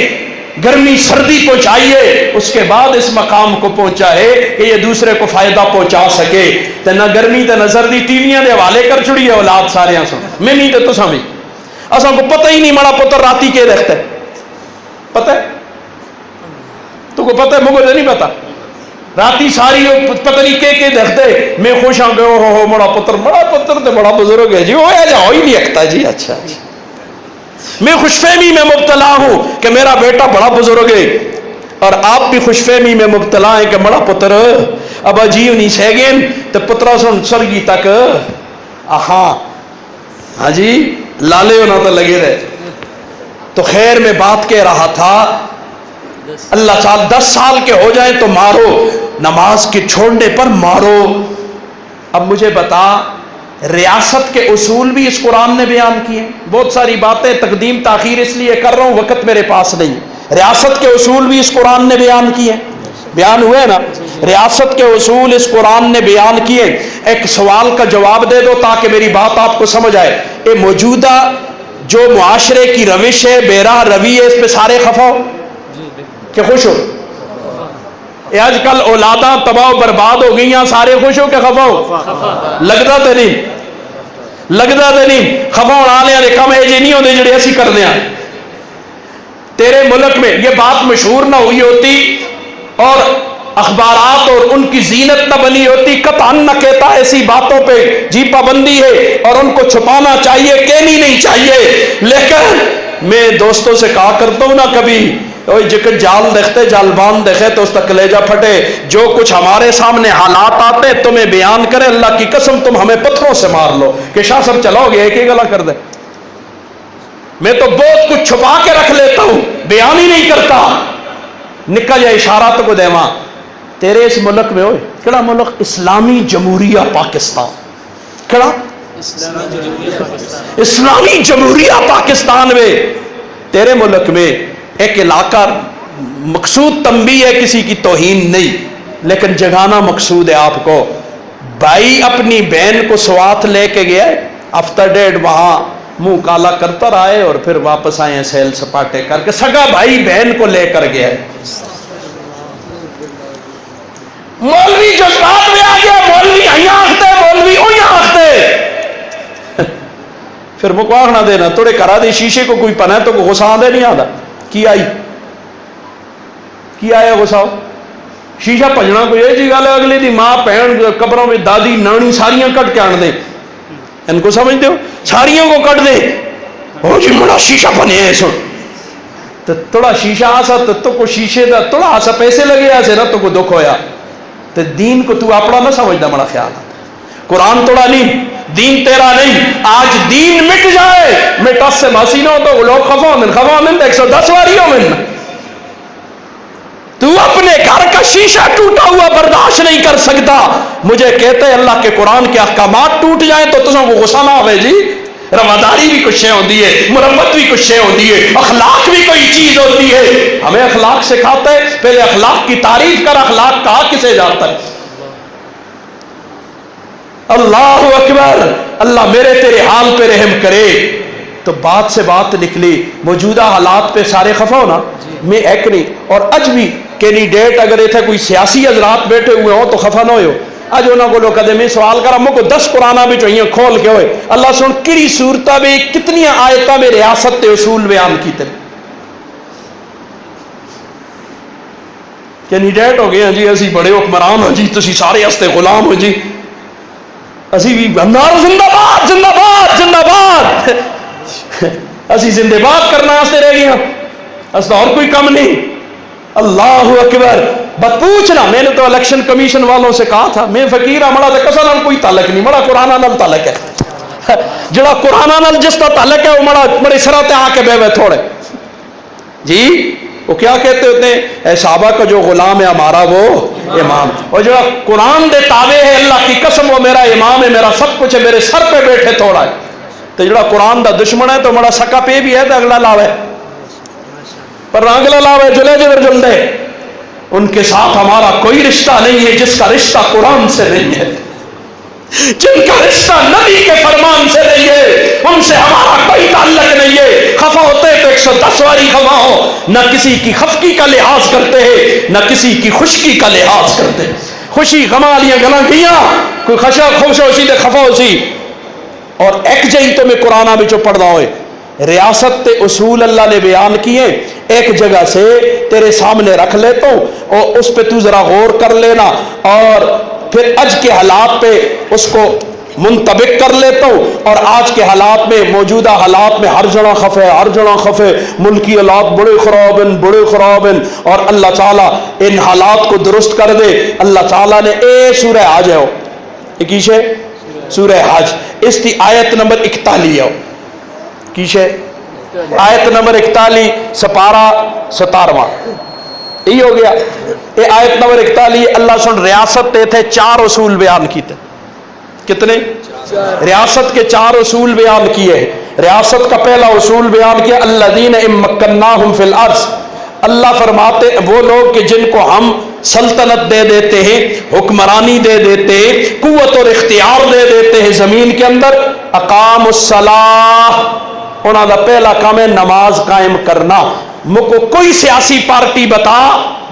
گرمی سردی پہنچائیے، اس کے بعد اس مقام کو پہنچا ہے کہ یہ دوسرے کو فائدہ پہنچا سکے۔ تے نہ گرمی تے نہ سردی ٹیویاں دے حوالے کر چھڑی ہے اولاد سارے سو میں نہیں تے تساں بھی اساں کو پتہ ہی نہیں مڑا پتر راتی کے دیکھتا ہے، پتہ ہے تو کو پتہ ہے؟ مجھے نہیں پتہ، راتی ساری پتہ نہیں کے دیکھتے، میں خوش ہوں گے ہو بڑا پتر تے بڑا بزرگ ہے جی، وہ ایجا ہو ہی نہیں اکتا جی۔ اچھا میں خوش فہمی میں مبتلا ہوں کہ میرا بیٹا بڑا بزرگ ہے، اور آپ بھی خوش فہمی میں مبتلا ہیں کہ بڑا پتر اب عجیب نہیں سہگین تو پترا سن سرگی تک ہاں جی لالے ہونا تو لگے رہے۔ تو خیر میں بات کہہ رہا تھا اللہ تعالی 10 سال کے ہو جائیں تو مارو، نماز کے چھوڑنے پر مارو۔ اب مجھے بتا، ریاست کے اصول بھی اس قرآن نے بیان کیے۔ بہت ساری باتیں تقدیم تاخیر اس لیے کر رہا ہوں، وقت میرے پاس نہیں۔ ریاست کے اصول بھی اس قرآن نے بیان کیے، بیان ہوئے نا؟ ریاست کے اصول اس قرآن نے بیان کیے۔ ایک سوال کا جواب دے دو تاکہ میری بات آپ کو سمجھ آئے۔ یہ موجودہ جو معاشرے کی روش ہے، بے راہ روی ہے، اس پہ سارے خفا ہو کہ خوش ہو؟ یہ آج کل اولاداں تباہ و برباد ہو گئی ہیں، سارے خوش ہو کہ خفا ہو؟ لگتا تو نہیں، لگتا تو نہیں۔ خفا ہونے والے کم ہے جی نہیں ہوتے جڑے اسی کرتے ہیں۔ تیرے ملک میں یہ بات مشہور نہ ہوئی ہوتی اور اخبارات اور ان کی زینت نہ بنی ہوتی، قطعاً نہ کہتا ایسی باتوں پہ جی پابندی ہے اور ان کو چھپانا چاہیے، کہنی نہیں چاہیے۔ لیکن میں دوستوں سے کہا کرتا ہوں نا، کبھی جکر جال دیکھتے جالبان دیکھے تو اس کا کلیجہ پھٹے۔ جو کچھ ہمارے سامنے حالات آتے تمہیں بیان کرے، اللہ کی قسم تم ہمیں پتھروں سے مار لو کہ شاہ صاحب چلاؤ گے ایک ہی گلا کر دے۔ میں تو بہت کچھ چھپا کے رکھ لیتا ہوں، بیان ہی نہیں کرتا۔ نکا جا اشارہ تو کو دیواں، تیرے اس ملک میں ہوئے کہڑا ملک؟ اسلامی جمہوریہ پاکستان۔ کہڑا؟ اسلامی جمہوریہ پاکستان میں تیرے ملک میں ایک علاقہ مقصود تنبیہ ہے، کسی کی توہین نہیں، لیکن جگانا مقصود ہے آپ کو۔ بھائی اپنی بہن کو سوات لے کے گیا، ہفتہ ڈیڑھ وہاں منہ کالا کرتا رہے اور پھر واپس آئے سیل سپاٹے کر کے۔ سگا بھائی بہن کو لے کر گیا، مولوی جذبات میں آ گیا، مولوی یہاں آختے، مولوی یہاں آختے۔ پھر مکواغ نہ دینا، توڑے کرا دے شیشے کو کوئی پناہ تو غصہ آدھے نہیں آدھا کی آئی کی آیا غصہ؟ شیشہ پجنا کوئی یہ جی گل ہے، اگلی دی ماں بہن قبروں میں دادی نانی ساریاں کٹ کے آن دیں، ان کو سمجھتے ہو؟ ساریوں کو کٹ دیں، ہو جی بڑا شیشہ بنے ہیں سن تو تھوڑا شیشہ آسا تو کو شیشے دا تھوڑا آسا پیسے لگے آسے نہ تو کو دکھ ہویا۔ تو دین کو تو اپنا نہ سمجھنا، بڑا خیال ہے قرآن توڑا نہیں، دین تیرا نہیں۔ آج دین مٹ جائے، مٹس سے ماسی نہ ہو تو لوگ خفا من 110 واریوں میں۔ تو اپنے گھر کا شیشہ ٹوٹا ہوا برداشت نہیں کر سکتا، مجھے کہتے ہیں اللہ کے قرآن کے احکامات ٹوٹ جائیں تو تجھے کو غصہ نہ ہوئے جی۔ رواداری بھی کچھ شے ہوتی ہے، مرمت بھی کچھ شے ہوتی ہے، اخلاق بھی کوئی چیز ہوتی ہے۔ ہمیں اخلاق سکھاتا ہے، پہلے اخلاق کی تعریف کر، اخلاق کہا کسے جاتا ہے؟ اللہ اکبر، اللہ میرے تیرے حال پہ رحم کرے۔ تو بات سے بات نکلی، موجودہ حالات پہ سارے خفا ہونا میں ایک نہیں، اور اج بھی کینڈیڈیٹ اگر اتنے کوئی سیاسی حضرات بیٹھے ہوئے ہوں تو خفا نہ ہو۔ اج انہوں کو لوگ کہتے میں سوال کرا مجھ کو 10 قرآنہ بھی چاہیے کھول کے ہوئے اللہ سن کڑی صورتہ میں کتنی آیتہ میں ریاست تے اصول بیان کی تے کینڈیڈیٹ ہو گئے ہیں جی اسی بڑے حکمران ہوں جی تسی سارے ہستے غلام ہو جی اسی بھی بندار زندہ باد زندہ باد زندہ باد اسی زندہ باد کرنا ہستے رہ گئے ہیں اس اور کوئی کم نہیں۔ اللہ اکبر، بات پوچھنا، میں نے تو الیکشن کمیشن والوں سے کہا تھا میں فقیر ہمارا تو کسا نال کوئی تعلق نہیں، بڑا قرآن نال تعلق ہے، جڑا قرآن نال جس کا تعلق ہے وہ بڑے سرا تے آ کے بے تھوڑے جی وہ کیا کہتے ہوتے ہیں اے صحابہ کا جو غلام ہے ہمارا وہ امام، اور جو قرآن دے تابع ہے اللہ کی قسم وہ میرا امام ہے، میرا سب کچھ ہے، میرے سر پہ بیٹھے تھوڑا ہے۔ تو جڑا قرآن دا دشمن ہے تو بڑا سکا پہ بھی ہے تو اگلا لاوے پر اگلا لاوے جلے جدر جلدے، ان کے ساتھ ہمارا کوئی رشتہ نہیں ہے جس کا رشتہ قرآن سے نہیں ہے، جن کا رشتہ نبی کے فرمان سے نہیں ہے ان سے ہمارا کوئی تعلق نہیں ہے۔ خفا ہوتے تو 110 واری خفا ہو، نہ کسی کی خفگی کا لحاظ کرتے ہیں نہ کسی کی خشکی کا لحاظ کرتے ہیں، خوشی غما لیاں گلاں کیاں کوئی خشا خوش ہو سی تے خفا ہو سی۔ اور ایک جہی تو میں قرآن بچوں پڑھدا ہوئے ریاست تے اصول اللہ نے بیان کیے، ایک جگہ سے تیرے سامنے رکھ لیتا ہوں اور اس پہ تو ذرا غور کر لینا اور پھر اج کے حالات پہ اس کو منطبق کر لیتا ہوں، اور آج کے حالات میں موجودہ حالات میں ہر جڑا خفے ہر جڑا خفے، ملکی حالات بڑے خراب ہیں اور اللہ تعالیٰ ان حالات کو درست کر دے۔ اللہ تعالیٰ نے سورہ حج ہے کیشے سورہ حج اس کی آیت نمبر 41 ہے کیشے آیت نمبر 41 سپارہ 17واں یہی ہو گیا. یہ آیت نمبر 41. اللہ سن ریاست تے تھے 4 اصول بیان کیتے. کتنے؟ ریاست کے 4 اصول بیان کیے. ریاست کا پہلا اصول بیان کیا الذین ان مکناہم فی الارض. اللہ فرماتے وہ لوگ کہ جن کو ہم سلطنت دے دیتے ہیں، حکمرانی دے دیتے ہیں، قوت اور اختیار دے دیتے ہیں زمین کے اندر، اقام الصلاۃ، انہوں کا پہلا کام ہے نماز قائم کرنا. مجھ کو کوئی سیاسی پارٹی بتا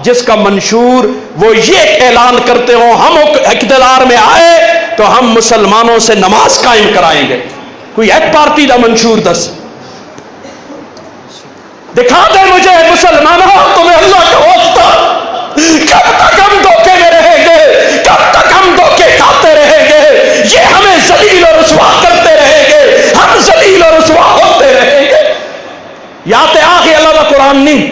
جس کا منشور وہ یہ اعلان کرتے ہوں ہم اقتدار میں آئے تو ہم مسلمانوں سے نماز قائم کرائیں گے. کوئی ایک پارٹی کا منشور دس دکھا دے مجھے. مسلمانوں تمہیں اللہ کا واسطہ کب تک ہم دھوکے میں رہیں گے؟ کب تک ہم دھوکے کھاتے رہیں گے؟ یہ ہمیں ذلیل اور رسوا کرتے رہیں گے، ہم ذلیل اور رسوا ہوتے رہیں گے. یا تے آخری اللہ کا قرآن نہیں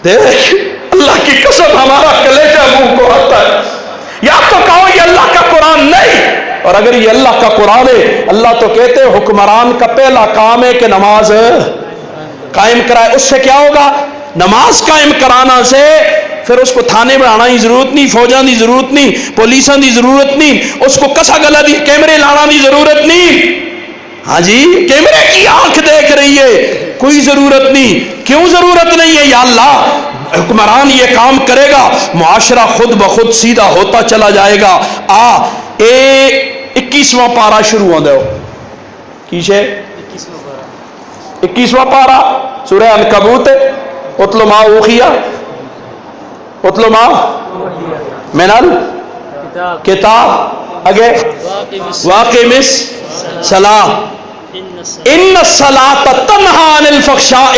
دیکھ، اللہ کی قسم ہمارا کلیجہ منہ کو آتا ہے. یا تو کہو یہ اللہ کا قرآن نہیں، اور اگر یہ اللہ کا قرآن ہے، اللہ تو کہتے ہیں حکمران کا پہلا کام ہے کہ نماز قائم کرائے. اس سے کیا ہوگا؟ نماز قائم کرانا سے پھر اس کو تھانے میں آنا کی ضرورت نہیں، فوجاں دی ضرورت نہیں، پولیساں دی ضرورت نہیں، اس کو کسا گلا دی کیمرے لانا دی ضرورت نہیں. ہاں جی، کیمرے کی آنکھ دیکھ رہی ہے، کوئی ضرورت نہیں. کیوں ضرورت نہیں ہے؟ یا اللہ حکمران یہ کام کرے گا، معاشرہ خود بخود سیدھا ہوتا چلا جائے گا. 21واں پارا شروع ہو دو. کیسے 21واں پارا سورہ عنکبوت. اتل ما اوحی اتل ما من الکتاب اگے واقم الصلاۃ ان الصلاۃ تنہی عن الفحشاء.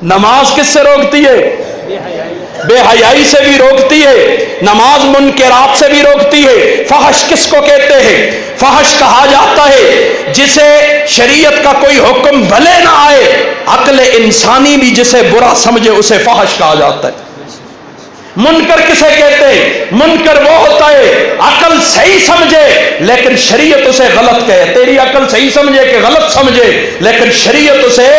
نماز کس سے روکتی ہے؟ بے حیائی سے بھی روکتی ہے. نماز منکرات سے بھی روکتی ہے. فحش کس کو کہتے ہیں؟ فحش کہا جاتا ہے جسے شریعت کا کوئی حکم بھلے نہ آئے، عقل انسانی بھی جسے برا سمجھے اسے فحش کہا جاتا ہے. منکر کسے کہتے ہیں؟ منکر وہ ہوتا ہے عقل صحیح سمجھے لیکن شریعت اسے غلط کہے. تیری عقل صحیح سمجھے کہ غلط سمجھے لیکن شریعت اسے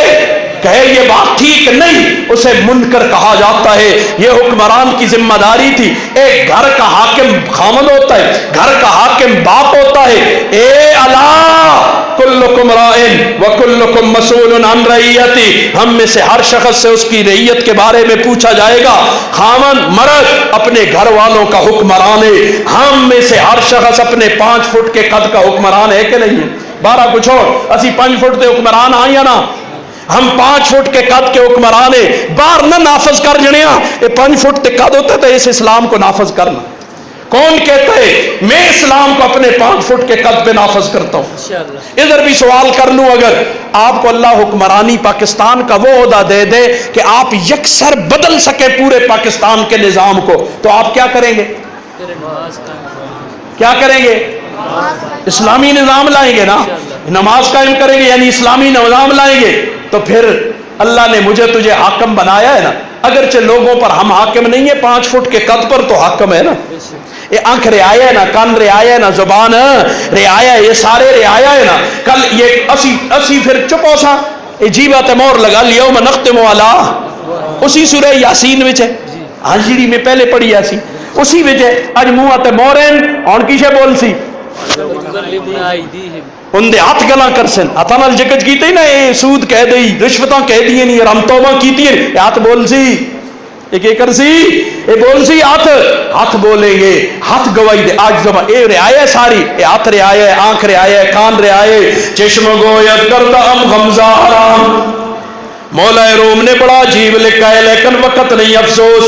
کہے یہ بات ٹھیک نہیں، اسے منکر کہا جاتا ہے. یہ حکمران کی ذمہ داری تھی. ایک گھر کا حاکم خامد ہوتا ہے، گھر کا حاکم باپ ہوتا ہے. اے اللہ کلکم رائن وکلکم مسئول عن رعیتی، ہم میں سے ہر شخص سے اس کی رعیت کے بارے میں پوچھا جائے گا. خامد مرد اپنے گھر والوں کا حکمران ہے. ہم میں سے ہر شخص اپنے 5 فٹ کے قد کا حکمران ہے کہ نہیں ہے؟ 12 کچھ اور اسی 5 فٹ کے حکمران آئیں یا نہ؟ ہم 5 فٹ کے قد کے حکمران ہیں. باہر نہ نافذ کر جنیا یہ 5 فٹ کے قد ہوتا ہے اس اسلام کو نافذ کرنا. کون کہتا ہے میں اسلام کو اپنے 5 فٹ کے قد پہ نافذ کرتا ہوں؟ ادھر بھی سوال کر لوں، اگر آپ کو اللہ حکمرانی پاکستان کا وہ عہدہ دے دے کہ آپ یکسر بدل سکے پورے پاکستان کے نظام کو، تو آپ کیا کریں گے؟ کیا کریں گے؟ اسلامی نظام لائیں گے نا، نماز قائم کریں گے یعنی اسلامی نظام لائیں گے. تو پھر اللہ نے مجھے تجھے حاکم بنایا ہے نا، اگرچہ لوگوں پر ہم حاکم نہیں ہیں، 5 فٹ کے قد پر تو حاکم ہے نا. یہ آنکھ رعایا ہے نا، کان رعایا ہے نا، زبان رعایا ہے، یہ سارے رعایا ہے نا. کل یہ اسی پھر چپ ہو سا جی بات مور لگا لیو نختم علی، اسی سورہ یاسین وچ ہے. ہاں جی میں پہلے پڑھی یاسین اسی وچ ہے. اج منہ تے مورن ہن کیسے بول سی اندے ہاتھ گلا کر سن ہاتھاں نال جکج کیتے نا، اے سود کہہ دئی، رشوتاں کہہ دی نہیں، رم توبہ کیتی ہے، ہاتھ بول سی یہ کہ کر سی اے بول سی ہاتھ بولیں گے، ہاتھ گواہی دے. آج زبان اے رعایا ہے ساری، اے ہاتھ رعایا ہے، آنکھ رعایا ہے، کان رعایا ہے. چشم گویت کرتا ہم غمزہ حرام. مولا روم نے بڑا عجیب لکھا ہے لیکن وقت نہیں افسوس.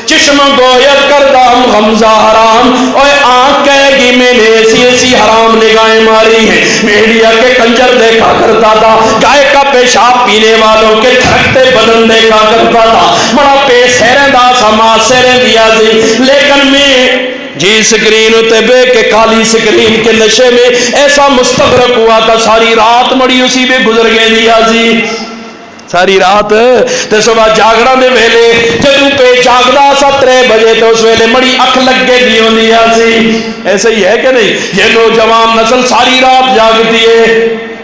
چشم گویت کرتا ہم غمزہ حرام، اور آنکھ کہے گی میں نے ایسی حرام نگاہیں ماری ہیں. میڈیا کے کنجر دیکھا کرتا تھا، گائے کا پیشاب پینے والوں کے تھرکتے بدن دیکھا کرتا تھا، بڑا پے سیریں دا سما سیریں دیا سی. لیکن میں جی سکرین ہوتے بے کہ کالی سکرین کے نشے میں ایسا مستغرق ہوا تھا، ساری رات مڑی اسی میں گزر گئے دیا سی. ساری رات تے صبح جاگڑا دے ویلے جدوں پہ جاگدا 3 بجے تو اس ویلے مڑی اکھ لگے دی ہوندی سی. ایسے ہی ہے کہ نہیں؟ یہ نوجوان نسل ساری رات جاگتی ہے.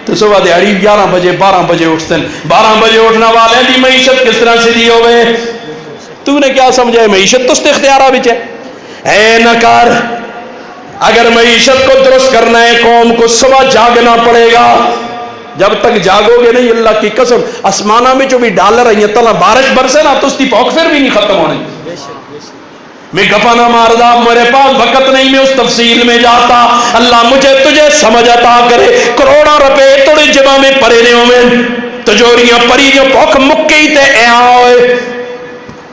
تو صبح دیہڑی 11 بجے 12 بجے اٹھتے ہیں. 12 بجے اٹھنا والے دی معیشت کس طرح سے دی ہوئے؟ تو نے کیا سمجھا ہے معیشت تو اس اختیارہ بچ ہے. اے نکار، اگر معیشت کو درست کرنا ہے قوم کو صبح جاگنا پڑے گا. جب تک جاگو گے نہیں اللہ کی قسم آسمانہ میں جو بھی ڈالر ہے تلا بارش برسے نا تو اس کی پوک پھر بھی نہیں ختم ہونے. میں گپا نہ ماردا، میرے پاس وقت نہیں میں اس تفصیل میں جاتا. اللہ مجھے تجھے سمجھ عطا کرے. کروڑوں روپے توڑے جمع میں پڑے نے ہوئے تجوریاں پری جو پوک مکی تے اے آئے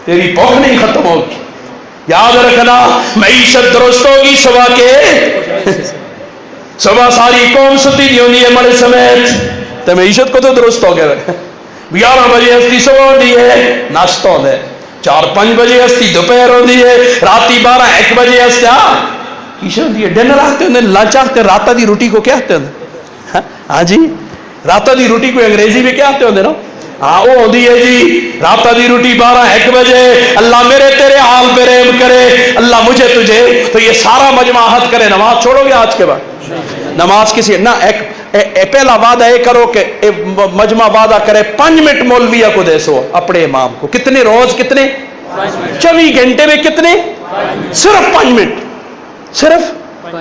تیری پوک نہیں ختم ہوگی. یاد رکھنا معیشت درست ہوگی صبح کے صبح ساری قوم ستی دی ہوندی ہے مرے سمیت تو معیشت کو تو درست ہو گیا. 11 بجے ہستی صبح ہوندی ہے ناشتہ ہوتا ہے. 4-5 بجے ہستی دوپہر ہوتی ہے. راتی 12-1 بجے ہستا کیشا ہوتی ہے ڈنر آتے ہیں لنچ آتے ہیں. راتہ دی روٹی کو کیا آتے ہیں؟ ہاں جی راتہ دی روٹی کو انگریزی میں کیا آتے ہیں نا؟ ہاں وہ ہوتی ہے جی راتہ دی روٹی 12-1 بجے. اللہ میرے تیرے حال پہ رحم کرے. اللہ مجھے تجھے تو یہ سارا مجمع عہد کرے نماز چھوڑو گے آج کے بعد؟ نماز کسی نہ ایک پہلا وعدہ یہ کرو کہ مجمع وعدہ کرے 5 منٹ مولویہ کو دے سو اپنے امام کو. کتنے روز کتنے 24 گھنٹے میں کتنے؟ صرف 5 منٹ. صرف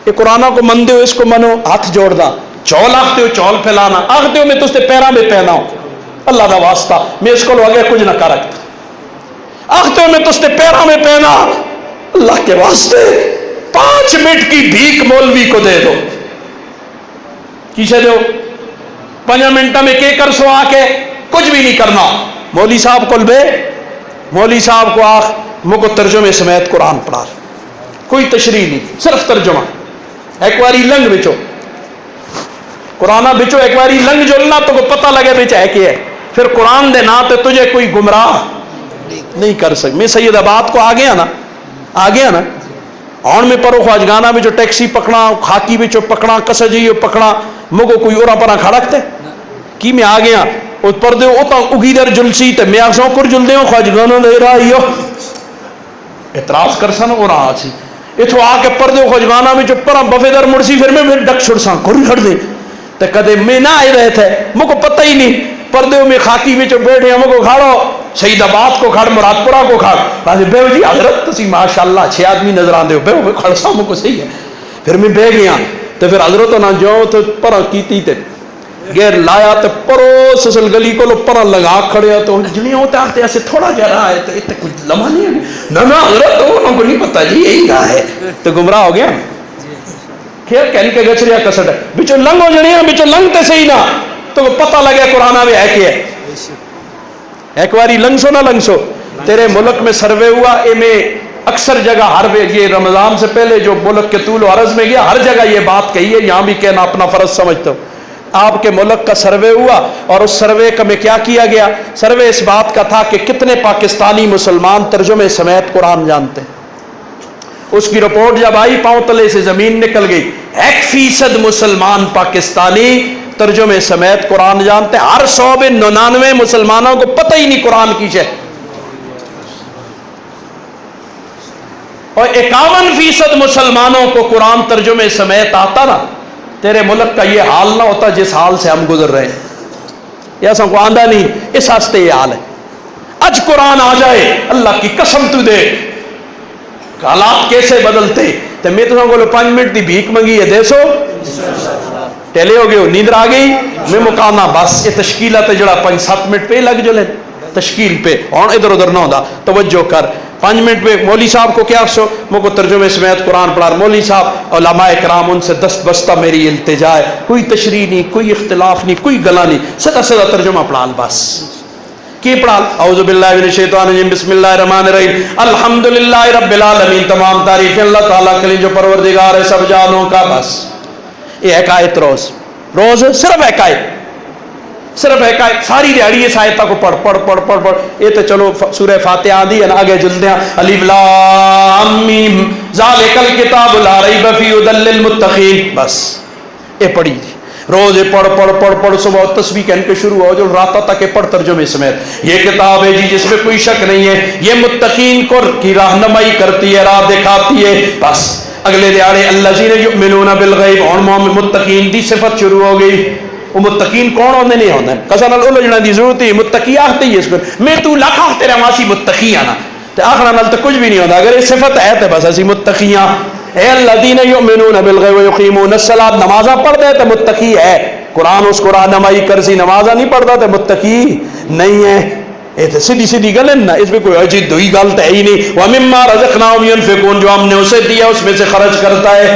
یہ قرآن کو مندے ہو اس کو منو ہاتھ جوڑ دا. چول آختے ہو چول پھیلانا آختے ہو میں تجھتے پیرا میں پہنا ہوں اللہ دا واسطہ میں اس کو لو آگے کچھ نہ کر رکھتا. آختے ہو میں تجھتے پیرا میں پہنا اللہ کے واسطے 5 منٹ کی بھیک مولوی کو دے دو. کیسے دو 5 منٹوں میں کے کر سو آ کے کچھ بھی نہیں کرنا. مولوی صاحب کو بے مولوی صاحب کو آخ مجھ کو ترجمے سمیت قرآن پڑھا کوئی تشریح نہیں صرف ترجمہ. ایک باری لنگ بچو قرآن بچو ایک باری لنگ جولنا تو کو پتہ لگے بچ ہے کہ ہے. پھر قرآن دے نا تے تجھے کوئی گمراہ نہیں کر سک. میں سید آباد کو آ گیا نا آن میں پرو خواجگانہ میں جو ٹیکسی پکڑا خاکی میں جو پکڑا کسجیو پکڑا مگو کوئی اورا پرا کھڑا رکھتے کی میں آ گیا اس پردے اوتا اگیدر جلسی تے میں آساں کر جل دے ہوں خواجگانہ لے رہا ہیو اعتراض کرساں اور آسی اتھو آ کے پردے خواجگانہ میں جو پرا بفے در مرسی پھر میں ڈک چھڑساں کر کھڑ دے تے کدے میں نہ آئے رہے تھے مگو پتہ ہی نہیں. پردے میں خاکی میں جو بیٹھے ہم کو کھاڑو سعید آباد کو کھاڑ مراد پورہ کو کھاڑ بازی بے جی حضرت تسی ماشاءاللہ 6 آدمی نظر آن دے ہو بے کھڑسا ہم کو صحیح ہے. پھر میں بے گیا تو پھر حضرت نہ جو تو پرا کیتی تے غیر لایا تو پرو سسل گلی کو لو پرا لگا کھڑیا تو جنہیں ہوتے آتے ایسے تھوڑا جا رہا ہے تو اتنے کچھ لمحہ نہیں ہے نہ حضرت انہوں کو نہیں پتا جی یہی رہا ہے تو گمراہ ہو گیا. خیر کہنی کہ گچریا کسٹ ہے بچو لنگ ہو جنہیں بچو لنگ تے صحیح نہ تو پتہ لگے قرآن میں ہے کہ ہے. ایک باری لنگ سو نہ لنگ سو تیرے ملک میں سروے ہوا اے میں اکثر جگہ ہر یہ رمضان سے پہلے جو ملک کے طول و عرض میں گیا ہر جگہ یہ بات کہی ہے یہاں بھی کہنا اپنا فرض سمجھتا ہوں. آپ کے ملک کا سروے ہوا اور اس سروے کا میں کیا کیا گیا سروے اس بات کا تھا کہ کتنے پاکستانی مسلمان ترجمے سمیت قرآن جانتے ہیں. اس کی رپورٹ جب آئی پاؤں تلے سے زمین نکل گئی. 1% مسلمان پاکستانی ترجمے سمیت قرآن جانتے ہیں. ہر 100 میں 99 مسلمانوں کو پتہ ہی نہیں قرآن کی ہے. اور 51% مسلمانوں کو قرآن ترجمے سمیت آتا نا تیرے ملک کا یہ حال نہ ہوتا جس حال سے ہم گزر رہے ہیں. یہ سب کو آندہ نہیں اس ہستے یہ حال ہے. اج قرآن آ جائے اللہ کی قسم تو دے حالات کیسے بدلتے. تو میں تو کو 5 منٹ دی بھیک منگی ہے دے سو ٹیلے ہو گئے نیندر آ گئی میں مکانا بس یہ تشکیلات جڑا 5-7 منٹ پہ لگ جو لیں تشکیل پہ اور ادھر ادھر نہ ہوتا توجہ کر 5 منٹ پہ. مولوی صاحب کو کیا سو مجھ کو ترجمے سمیت قرآن پڑھا. مولوی صاحب علماء کرام ان سے دست بستہ میری التجا ہے کوئی تشریح نہیں کوئی اختلاف نہیں کوئی گلا نہیں سدا سدا ترجمہ پڑھان بس کی پڑھال. اعوذ باللہ من الشیطان الرجیم بسم اللہ الرحمن الرحیم الحمدللہ رب العالمین. تمام تعریفیں اللہ تعالیٰ کے لیے جو پروردگار ہے سب جانوں کا. بس یہ ایک آیت روز صرف ایک آیت ساری دیہڑی اس آیتہ کو پڑھ یہ تو چلو سورہ فاتحہ آدھی ہے نا آگے جلدیاں الف لام میم ذالک الکتاب لا ریب فیہ ھدی للمتقین. بس یہ پڑھی روز پڑھ صبح تسبیح کہنے کے شروع ہو جو راتہ تک پڑھ ترجمے سمیت. یہ کتاب ہے جی جس میں کوئی شک نہیں ہے یہ متقین کو کی رہنمائی کرتی ہے راہ دکھاتی ہے. بس اگلے دیہڑے الذین یؤمنون بالغیب، ہن مومن متقین دی صفت شروع ہو گئی. وہ متقین کون ہوندے نہیں ہوندے کسا نال الجھنا دی ضرورت ہی متقی آختے ہی اس کو میں تو لاکھ تیرا ماسی متقی آنا تے آخر نال تو کچھ بھی نہیں ہوندا. اگر یہ صفت ہے تے بس اسی متقیاں. اے الذین یؤمنون بالغیب ویقیمون الصلاۃ، نمازاں پڑھ دے تے متقی ہے. قرآن اس کو رہنمائی کرسی، نمازاں نہیں پڑھتا تے متقی نہیں ہے. یہ تو سیدھی سیدھی گل ہے نا، اس میں کوئی عجیب دوئی گل تو ہے ہی نہیں. وَمِمَّا رَزَقْنَاهُمْ يُنْفِقُونَ، جو ہم نے اسے دیا اس میں سے خرچ کرتا ہے.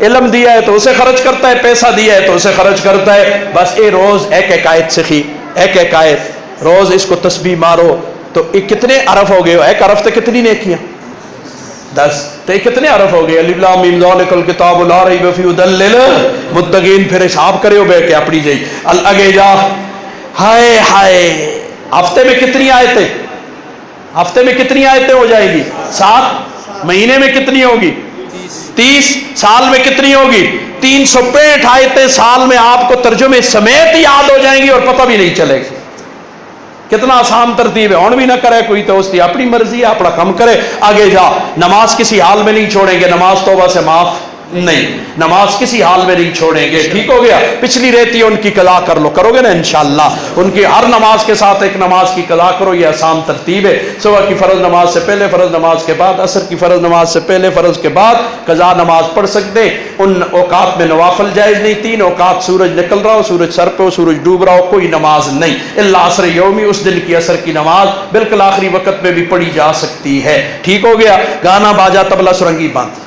علم دیا ہے تو اسے خرچ کرتا ہے، پیسہ دیا ہے تو اسے خرچ کرتا ہے. بس اے روز ایک آیت سیکھی، ایک آیت روز اس کو تسبیح مارو تو یہ کتنے عرف ہو گئے ہو؟ ایک عرف تو کتنی نیکیاں؟ 10. تو یہ کتنے عرف ہو گئے؟ الف لام میم ذالک الکتاب لا ریب فیہ ھدی للمتقین. پھر حساب کرے ہو بے کے اپنی جائی اگے جا. ہائے ہائے، ہفتے میں کتنی آیتیں؟ ہفتے میں کتنی آیتیں ہو جائیں گی؟ 7. مہینے میں کتنی ہوگی؟ 30. سال میں کتنی ہوگی؟ 365 آیتیں سال میں آپ کو ترجمے سمیت یاد ہو جائیں گی اور پتہ بھی نہیں چلے گا. کتنا آسان ترتیب ہے. ہون بھی نہ کرے کوئی تو اس کی اپنی مرضی ہے، اپنا کم کرے. آگے جا. نماز کسی حال میں نہیں چھوڑیں گے، نماز توبہ سے معاف نہیں، نماز کسی حال میں نہیں چھوڑیں گے. ٹھیک ہو گیا؟ پچھلی رہتی ہے ان کی قضا کر لو، کرو گے نا انشاءاللہ. ان کی ہر نماز کے ساتھ ایک نماز کی قضا کرو، یہ آسان ترتیب ہے. صبح کی فرض نماز سے پہلے، فرض نماز کے بعد، عصر کی فرض نماز سے پہلے، فرض کے بعد قضا نماز پڑھ سکتے. ان اوقات میں نوافل جائز نہیں. 3 اوقات سورج نکل رہا ہو، سورج سر پہ ہو، سورج ڈوب رہا ہو، کوئی نماز نہیں الا عصر یومی. اس دن کی عصر کی نماز بالکل آخری وقت میں بھی پڑھی جا سکتی ہے. ٹھیک ہو گیا؟ گانا باجا طبلہ سرنگی بند،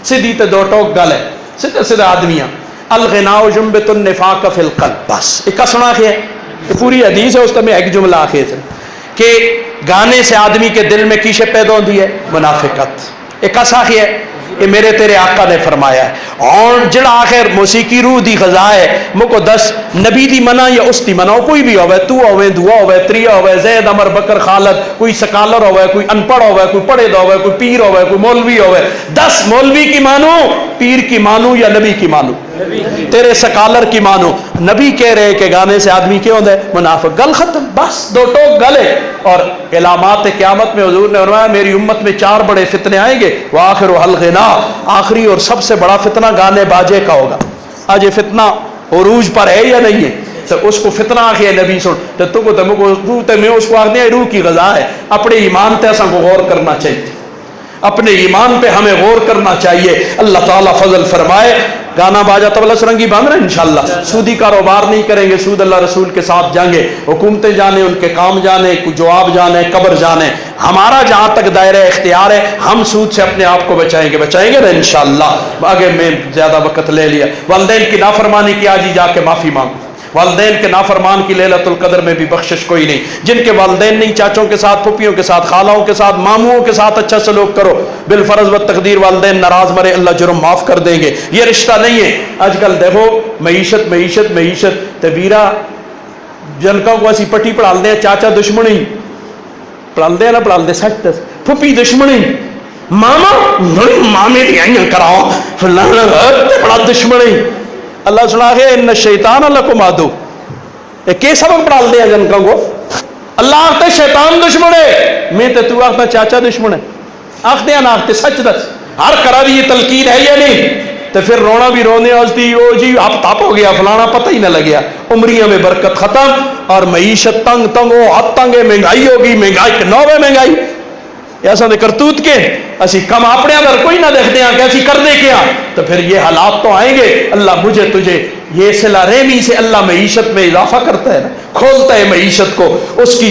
سیدھی تے دو ٹوک گل ہے، سیدھے سیدھے آدمیاں. الغناء جنبت النفاق فی القلب. بس ایک سنا ہے، یہ پوری حدیث ہے، اس میں ایک جملہ آخر کہ گانے سے آدمی کے دل میں کیشے پیدا ہوتی ہے؟ منافقت. ایک ساخی ہے کہ میرے تیرے آقا نے فرمایا ہے اور جڑا آخر موسیقی روح دی غذا ہے مکو 10 نبی دی منع یا اس دی منع، کوئی بھی ہوئے، تو ہوئے، دعا ہوئے، تریا ہوئے، زید عمر بکر خالد، کوئی سکالر ہوئے، کوئی ان پڑھ ہوئے، کوئی پڑھے دا ہوئے، کوئی پیر ہوئے، کوئی مولوی ہوئے. 10 مولوی کی مانو، پیر کی مانو یا نبی کی مانو؟ تیرے سکالر کی مانو. نبی کہہ رہے کہ گانے سے آدمی کیا ہوتا ہے؟ منافق. گل ختم. بس دو ٹوک گل ہے. اور علامات قیامت میں حضور نے فرمایا میری امت میں 4 بڑے فتنے آئیں گے. وآخر الغنا، آخری اور سب سے بڑا فتنہ گانے باجے کا ہوگا. آج یہ فتنہ عروج پر ہے یا نہیں ہے؟ تو اس کو فتنہ آخیا نبی سن تو تو کو تم کو روح تے میں اس کو آخنے روح کی غذا ہے. اپنے ایمان تے اساں کو غور کرنا چاہیے، اپنے ایمان پہ ہمیں غور کرنا چاہیے. اللہ تعالیٰ فضل فرمائے. گانا باجا طبلہ سرنگی باندھ رہے ہیں انشاءاللہ. سودی کاروبار نہیں کریں گے، سود اللہ رسول کے ساتھ جائیں گے. حکومتیں جانے، ان کے کام جانے، جواب جانے، قبر جانے. ہمارا جہاں تک دائرہ اختیار ہے ہم سود سے اپنے آپ کو بچائیں گے نا انشاءاللہ. آگے میں زیادہ وقت لے لیا. والدین کی نافرمانی کی آج ہی جا کے معافی مانگو. والدین کے نافرمان کی لیلۃ القدر میں بھی بخشش کوئی نہیں. جن کے والدین نہیں، چاچوں کے ساتھ، پھپھیوں کے ساتھ، خالوں کے ساتھ، ماموں کے ساتھ اچھا سلوک کرو. بالفرض و تقدیر والدین ناراض مرے اللہ جرم معاف کر دیں گے. یہ رشتہ نہیں ہے. آج کل دیکھو معیشت تبیرہ جنکوں کو ایسی پٹی پڑھا دیں. چاچا دشمنی پڑھا دیں نہ پڑھا دیں، سچ پھپھی دشمنی، ماما مامے دی آئیاں کراؤ فلانا بڑا دشمنی. اللہ سنا ہے ان الشیطان لکم عدو. یہ کی سبق پڑھا دیا جنکوں کو؟ اللہ آختے شیطان دشمن ہے، میں تے تو آختا چاچا دشمن ہے. آختے ہیں نہ آختے سچ دس. ہر کرا دی یہ تلقین ہے یا نہیں؟ تو پھر رونا بھی رونے آجتی او جی اب تاپ ہو گیا فلانا، پتہ ہی نہ لگیا. عمریوں میں برکت ختم اور معیشت تنگ او حد تنگ ہے. مہنگائی ہوگی، مہنگائی کے 9 مہنگائی ایسا دے کرتوت کے اسی کم اپنے اندر کوئی نہ دیکھتے ہیں کہ اسی کر دے کیا. تو پھر یہ حالات تو آئیں گے. اللہ مجھے تجھے یہ صلہ رحمی سے اللہ معیشت میں اضافہ کرتا ہے نا، کھولتا ہے معیشت کو، اس کی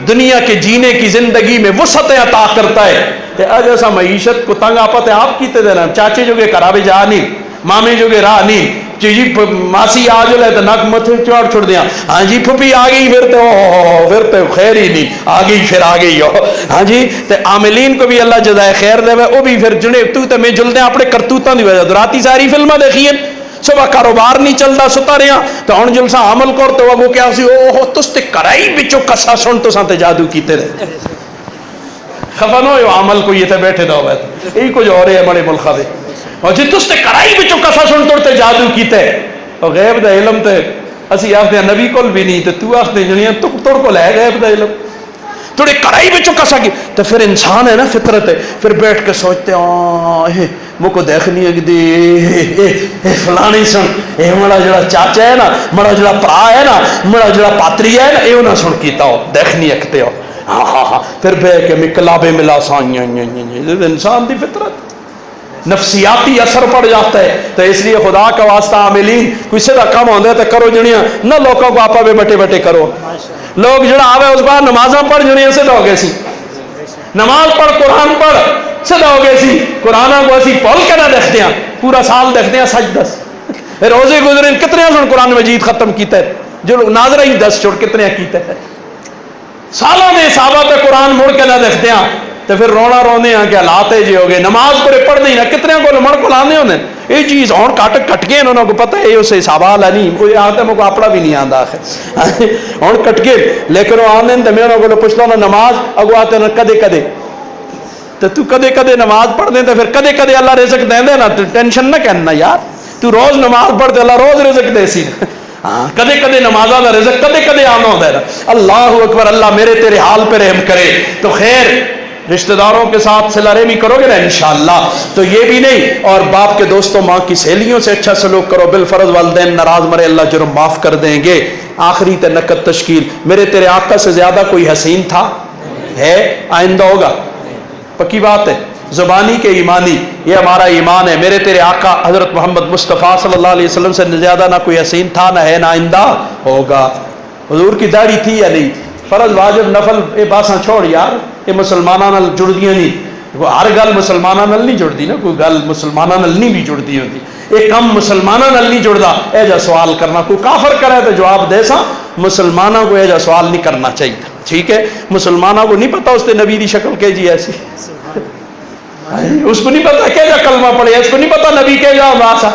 دنیا کے جینے کی زندگی میں وسعت عطا کرتا ہے. آج ایسا معیشت کو تنگ آپت ہے آپ کیتے دینا. چاچے جو کہ کرابے جا نہیں، مامے جو کہ راہ نہیں، جی ماسی آ جو لے تو نک متھے چوڑ چھوڑ دیا. ہاں جی پھپھی آ گئی پھر تو خیر ہی نہیں آ گئی، پھر آ گئی ہو. ہاں جی تے عاملین کو بھی اللہ جزائے خیر دے. وہ بھی پھر جنے تو میں جلدے اپنے کرتوتاں دی وجہ راتی ساری فلمیں دیکھیے. صبح کاروبار نہیں چلتا ستا رہا تو ہوں جلسہ عمل کر تو وہ کیا سی او تس تے کرائی بچوں کسا سن تو سانتے جادو کیتے رہے. خفن ہو عمل کو یہ تے بیٹھے دا ہوا ہے یہی کچھ ہو رہے ہیں بڑے ملکہ دے. اور جی تس تے کرائی بچوں کسا سن توڑتے جادو کیتے. اور غیب دا علم تے اسی آختے ہیں نبی کول بھی نہیں تے تو آختے جنیاں توڑ کو لے غیب دا علم. تھوڑے کڑائی بچوں کسا کی تو پھر انسان ہے نا فطرت ہے پھر بیٹھ کے سوچتے ہیں مو کو دیکھنی ہے کہ فلانی سن اے مڑا جڑا چاچا ہے نا مڑا جڑا پرا ہے نا مڑا جڑا پاتری ہے نا اے نہ سن کیتا ہو دیکھنی اکتے ہو ہاں پھر بے کے مکلابے ملا سائیں انسان دی فطرت نفسیاتی اثر پڑ جاتا ہے. تو اس لیے خدا کا واسطہ عاملین کوئی سیدھا کام ہوتا ہے تو کرو جڑیاں نہ لوگوں کو آپا بے بٹے بٹے کرو. لوگ جڑا آوے اس بار نمازاں پڑھ جڑیاں سیدھا ہو گئے سی نماز پڑھ قرآن پڑھ سیدھا ہو گئے سی قرآن کو اسی پڑھ کے نہ دیکھتے ہیں پورا سال دیکھتے ہیں سچ دس روزے گزرے کتنے سن قرآن مجید ختم کیتا ہے جو ناظرہ ہی 10 چھوڑ کتنے کیتا ہے سالوں میں صحابہ پہ قرآن مڑ کے نہ دیکھتے ہیں تو پھر رونا رونے ہیں کہ حالات جی ہو گئے نماز پڑھے پڑھ نہیں نہ کتنے کو مڑ کو لانے ہونے یہ چیز ہوں کٹ کے انہوں کو پتہ ہے اسے سوال ہے نہیں کوئی آتے مجھے اپنا بھی نہیں آتا آخر ہوں کٹ کے لیکن وہ آنے تو میں انہوں کو پوچھتا ہوں نماز اگو آتے ہیں کدے کدے تو کدے کدے نماز پڑھ دیں تو پھر کدے کدے اللہ رزق دیں دے نا تو ٹینشن نہ کہنا یار تو روز نماز پڑھتے اللہ روز رزق دے سی ہاں کدے کدے نمازہ دا رزق کدے کدے آنا ہوتا ہے. اللہ اکبر اللہ میرے تیرے حال پہ رحم کرے. تو خیر رشتہ داروں کے ساتھ صلہ رحمی کرو گے نا انشاءاللہ. تو یہ بھی نہیں اور باپ کے دوستوں ماں کی سہیلیوں سے اچھا سلوک کرو بالفرض والدین ناراض مرے اللہ جرم معاف کر دیں گے. آخری تے نقد تشکیل میرے تیرے آقا سے زیادہ کوئی حسین تھا ہے آئندہ ہوگا پکی بات ہے زبانی کے ایمانی یہ ہمارا ایمان ہے. میرے تیرے آقا حضرت محمد مصطفیٰ صلی اللہ علیہ وسلم سے زیادہ نہ کوئی حسین تھا نہ ہے نہ آئندہ ہوگا. حضور کی داڑھی تھی یا نہیں فرض واجب نفل یہ باساں چھوڑ یار یہ مسلمانوں نال جڑدیاں نہیں ہر گل مسلمانوں نال نہیں جڑتی نا کوئی گل مسلمانوں نال نہیں بھی جڑتی ہوتی یہ کم مسلمانوں نال نہیں جڑتا. اے جا سوال کرنا کوئی کافر کرے تو جواب دے سا مسلمانوں کو اے جا سوال نہیں کرنا چاہیے ٹھیک ہے. مسلمانوں کو نہیں پتا اس نے نبی دی شکل کے جی ایسی اس کو نہیں پتا کہ جا کلمہ پڑھے اس کو نہیں پتا نبی کے جا باسا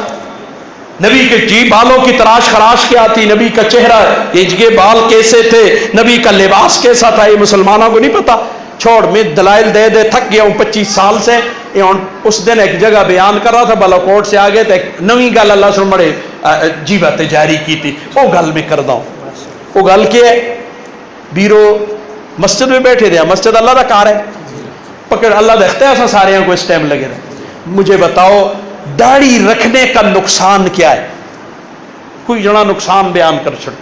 نبی کے جی بالوں کی تراش خراش کیا تھی نبی کا چہرہ کے بال کیسے تھے نبی کا لباس کیسا تھا یہ مسلمانوں کو نہیں پتا. چھوڑ میں دلائل دے دے تھک گیا ہوں 25 سال سے. اس دن ایک جگہ بیان کر رہا تھا بالاکوٹ سے آگے تو ایک نویں گل اللہ سے بڑے جی باتیں جاری کی تھی وہ گل میں کر دوں. وہ گل کیا ہے بیرو مسجد میں بیٹھے تھے مسجد اللہ کا کار ہے پکڑ اللہ دیکھتے ہیں سارے کو اس ٹائم لگے رہے. مجھے بتاؤ داڑھی رکھنے کا نقصان کیا ہے کوئی جنا نقصان بیان کر چھڑ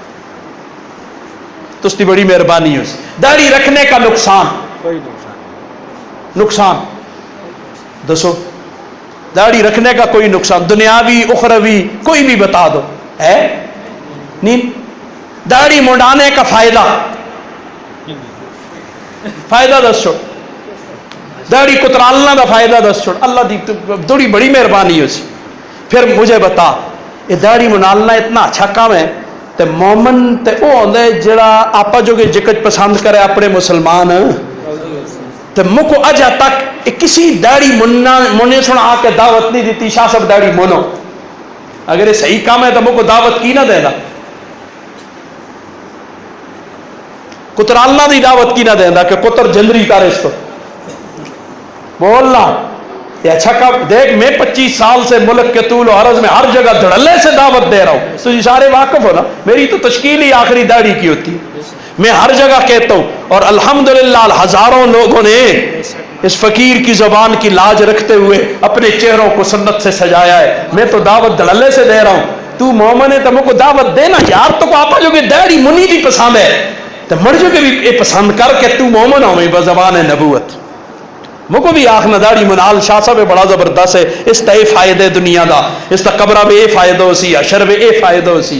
تو اس کی بڑی مہربانی ہے داڑھی رکھنے کا نقصان دسو داڑھی رکھنے کا کوئی نقصان دنیاوی اخروی کوئی بھی بتا دو ہے نہیں. داڑھی منڈانے کا فائدہ دس چھوڑ داڑھی کترالنا دا فائدہ دس چھوڑ اللہ دی تھوڑی بڑی مہربانی ہو سی. پھر مجھے بتا یہ داڑھی منالنا اتنا اچھا کام ہے تے مومن تے او ہوندا ہے جڑا آپا جو کہ جکت پسند کرے اپنے مسلمان تے مکو اجا تک کسی داڑھی مننے سنا کے دعوت نہیں دیتی شاہ صاحب داڑھی منو. اگر یہ صحیح کام ہے تو مکو دعوت کی نہ دے گا کترالنا دی دعوت کی نہ دے گا کہ پتر جندری کر اس کو بولنا یہ اچھا کام. دیکھ میں 25 سال سے ملک کے طول و عرض میں ہر جگہ دھڑلے سے دعوت دے رہا ہوں تو یہ سارے واقف ہو نا میری تو تشکیل ہی آخری داڑھی کی ہوتی ہے. میں ہر جگہ کہتا ہوں اور الحمدللہ ہزاروں لوگوں نے اس فقیر کی زبان کی لاج رکھتے ہوئے اپنے چہروں کو سنت سے سجایا ہے. میں تو دعوت دھڑلے سے دے رہا ہوں تو مومن ہے تو مجھ کو دعوت دینا یار. تو آپ جو کہ داڑھی منی بھی پسند ہے تو مر جو کہ بھی یہ پسند کر کے تو مومن ہو میں بزبان نبوت مجھے بھی آخنا داڑھی منال شاہ صاحب بڑا زبردست ہے اس تے فائدے دنیا دا اس تا قبرہ میں اے فائدہ ہو سی اشر میں اے فائدہ ہو سی.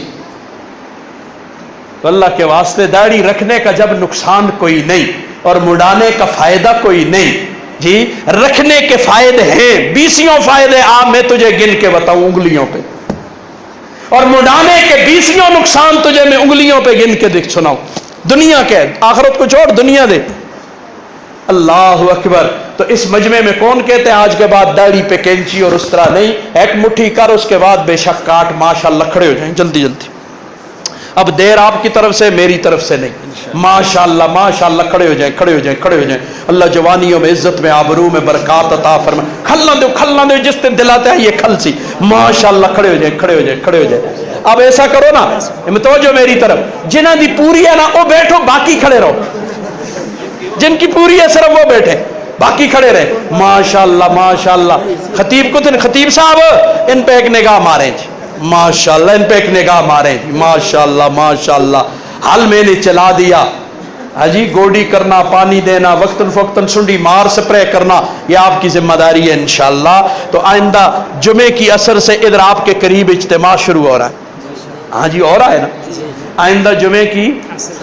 اللہ کے واسطے داڑھی رکھنے کا جب نقصان کوئی نہیں اور مڈانے کا فائدہ کوئی نہیں جی رکھنے کے فائدے ہیں 20 فائدے آپ میں تجھے گن کے بتاؤں انگلیوں پہ اور مڈانے کے 20 نقصان تجھے میں انگلیوں پہ گن کے دکھ سناؤں. دنیا کے آخرت کو چھوڑ دنیا دے. اللہ اکبر. تو اس مجمع میں کون کہتے ہیں آج کے بعد داڑھی پہ کینچی اور اس طرح نہیں ایک مٹھی کر اس کے بعد بے شک کاٹ ماشاءاللہ کھڑے ہو جائیں جلدی جلدی. اب دیر آپ کی طرف سے میری طرف سے نہیں ماشاءاللہ کھڑے ہو جائیں. اللہ جوانیوں میں عزت میں آبرو میں برکات عطا فرمائے. کھلنا دو جس نے دلاتے ہیں یہ کھل سی ماشاءاللہ کھڑے ہو جائیں. اب ایسا کرو نا توجہ میری طرف جنہ دی پوری ہے نا وہ بیٹھو باقی کھڑے رہو جن کی پوری ہے صرف وہ بیٹھے، باقی کھڑے رہے. ماشاءاللہ ماشاءاللہ. خطیب کو خطیب صاحب ان پہ ایک نگاہ ماریں جی، ماشاءاللہ ان پہ ایک نگاہ ماریں جی، ماشاءاللہ ماشاءاللہ. حل میں نے چلا دیا. ہاں جی، گوڈی کرنا، پانی دینا، وقتاً فوقتاً سنڈی مار سپرے کرنا، یہ آپ کی ذمہ داری ہے انشاءاللہ. تو آئندہ جمعے کی اثر سے ادھر آپ کے قریب اجتماع شروع ہو رہا ہے. ہاں جی ہو رہا ہے نا. آئندہ جمعے کی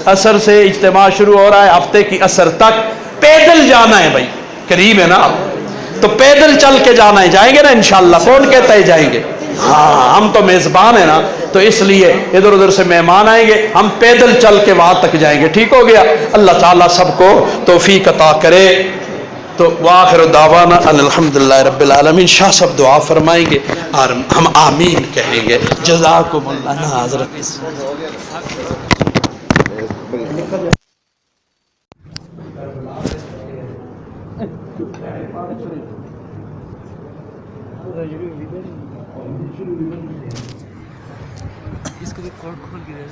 اثر سے اجتماع شروع ہو رہا ہے، ہفتے کی اثر تک پیدل جانا ہے بھائی، قریب ہے نا آپ، تو پیدل چل کے جانا ہے. جائیں گے نا انشاءاللہ؟ کون کہتا ہے جائیں گے؟ ہاں ہم تو میزبان ہیں نا، تو اس لیے ادھر ادھر سے مہمان آئیں گے، ہم پیدل چل کے وہاں تک جائیں گے. ٹھیک ہو گیا؟ اللہ تعالیٰ سب کو توفیق عطا کرے. تو وآخر دعوانا الحمدللہ رب العالمین. شاہ صاحب دعا فرمائیں گے اور ہم آمین کہیں گے. جزاکم اللہ. حضرت اس کو بھی کوڈ کھول کے دے.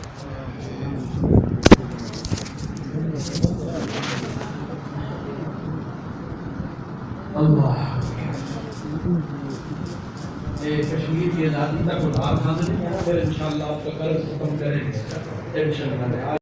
اللہ کشمیر کی آزادی تک وہ حاضر نہیں ہے، پھر انشاءاللہ آپ کا قرض ختم کریں گے. ٹینشن نہ لیں.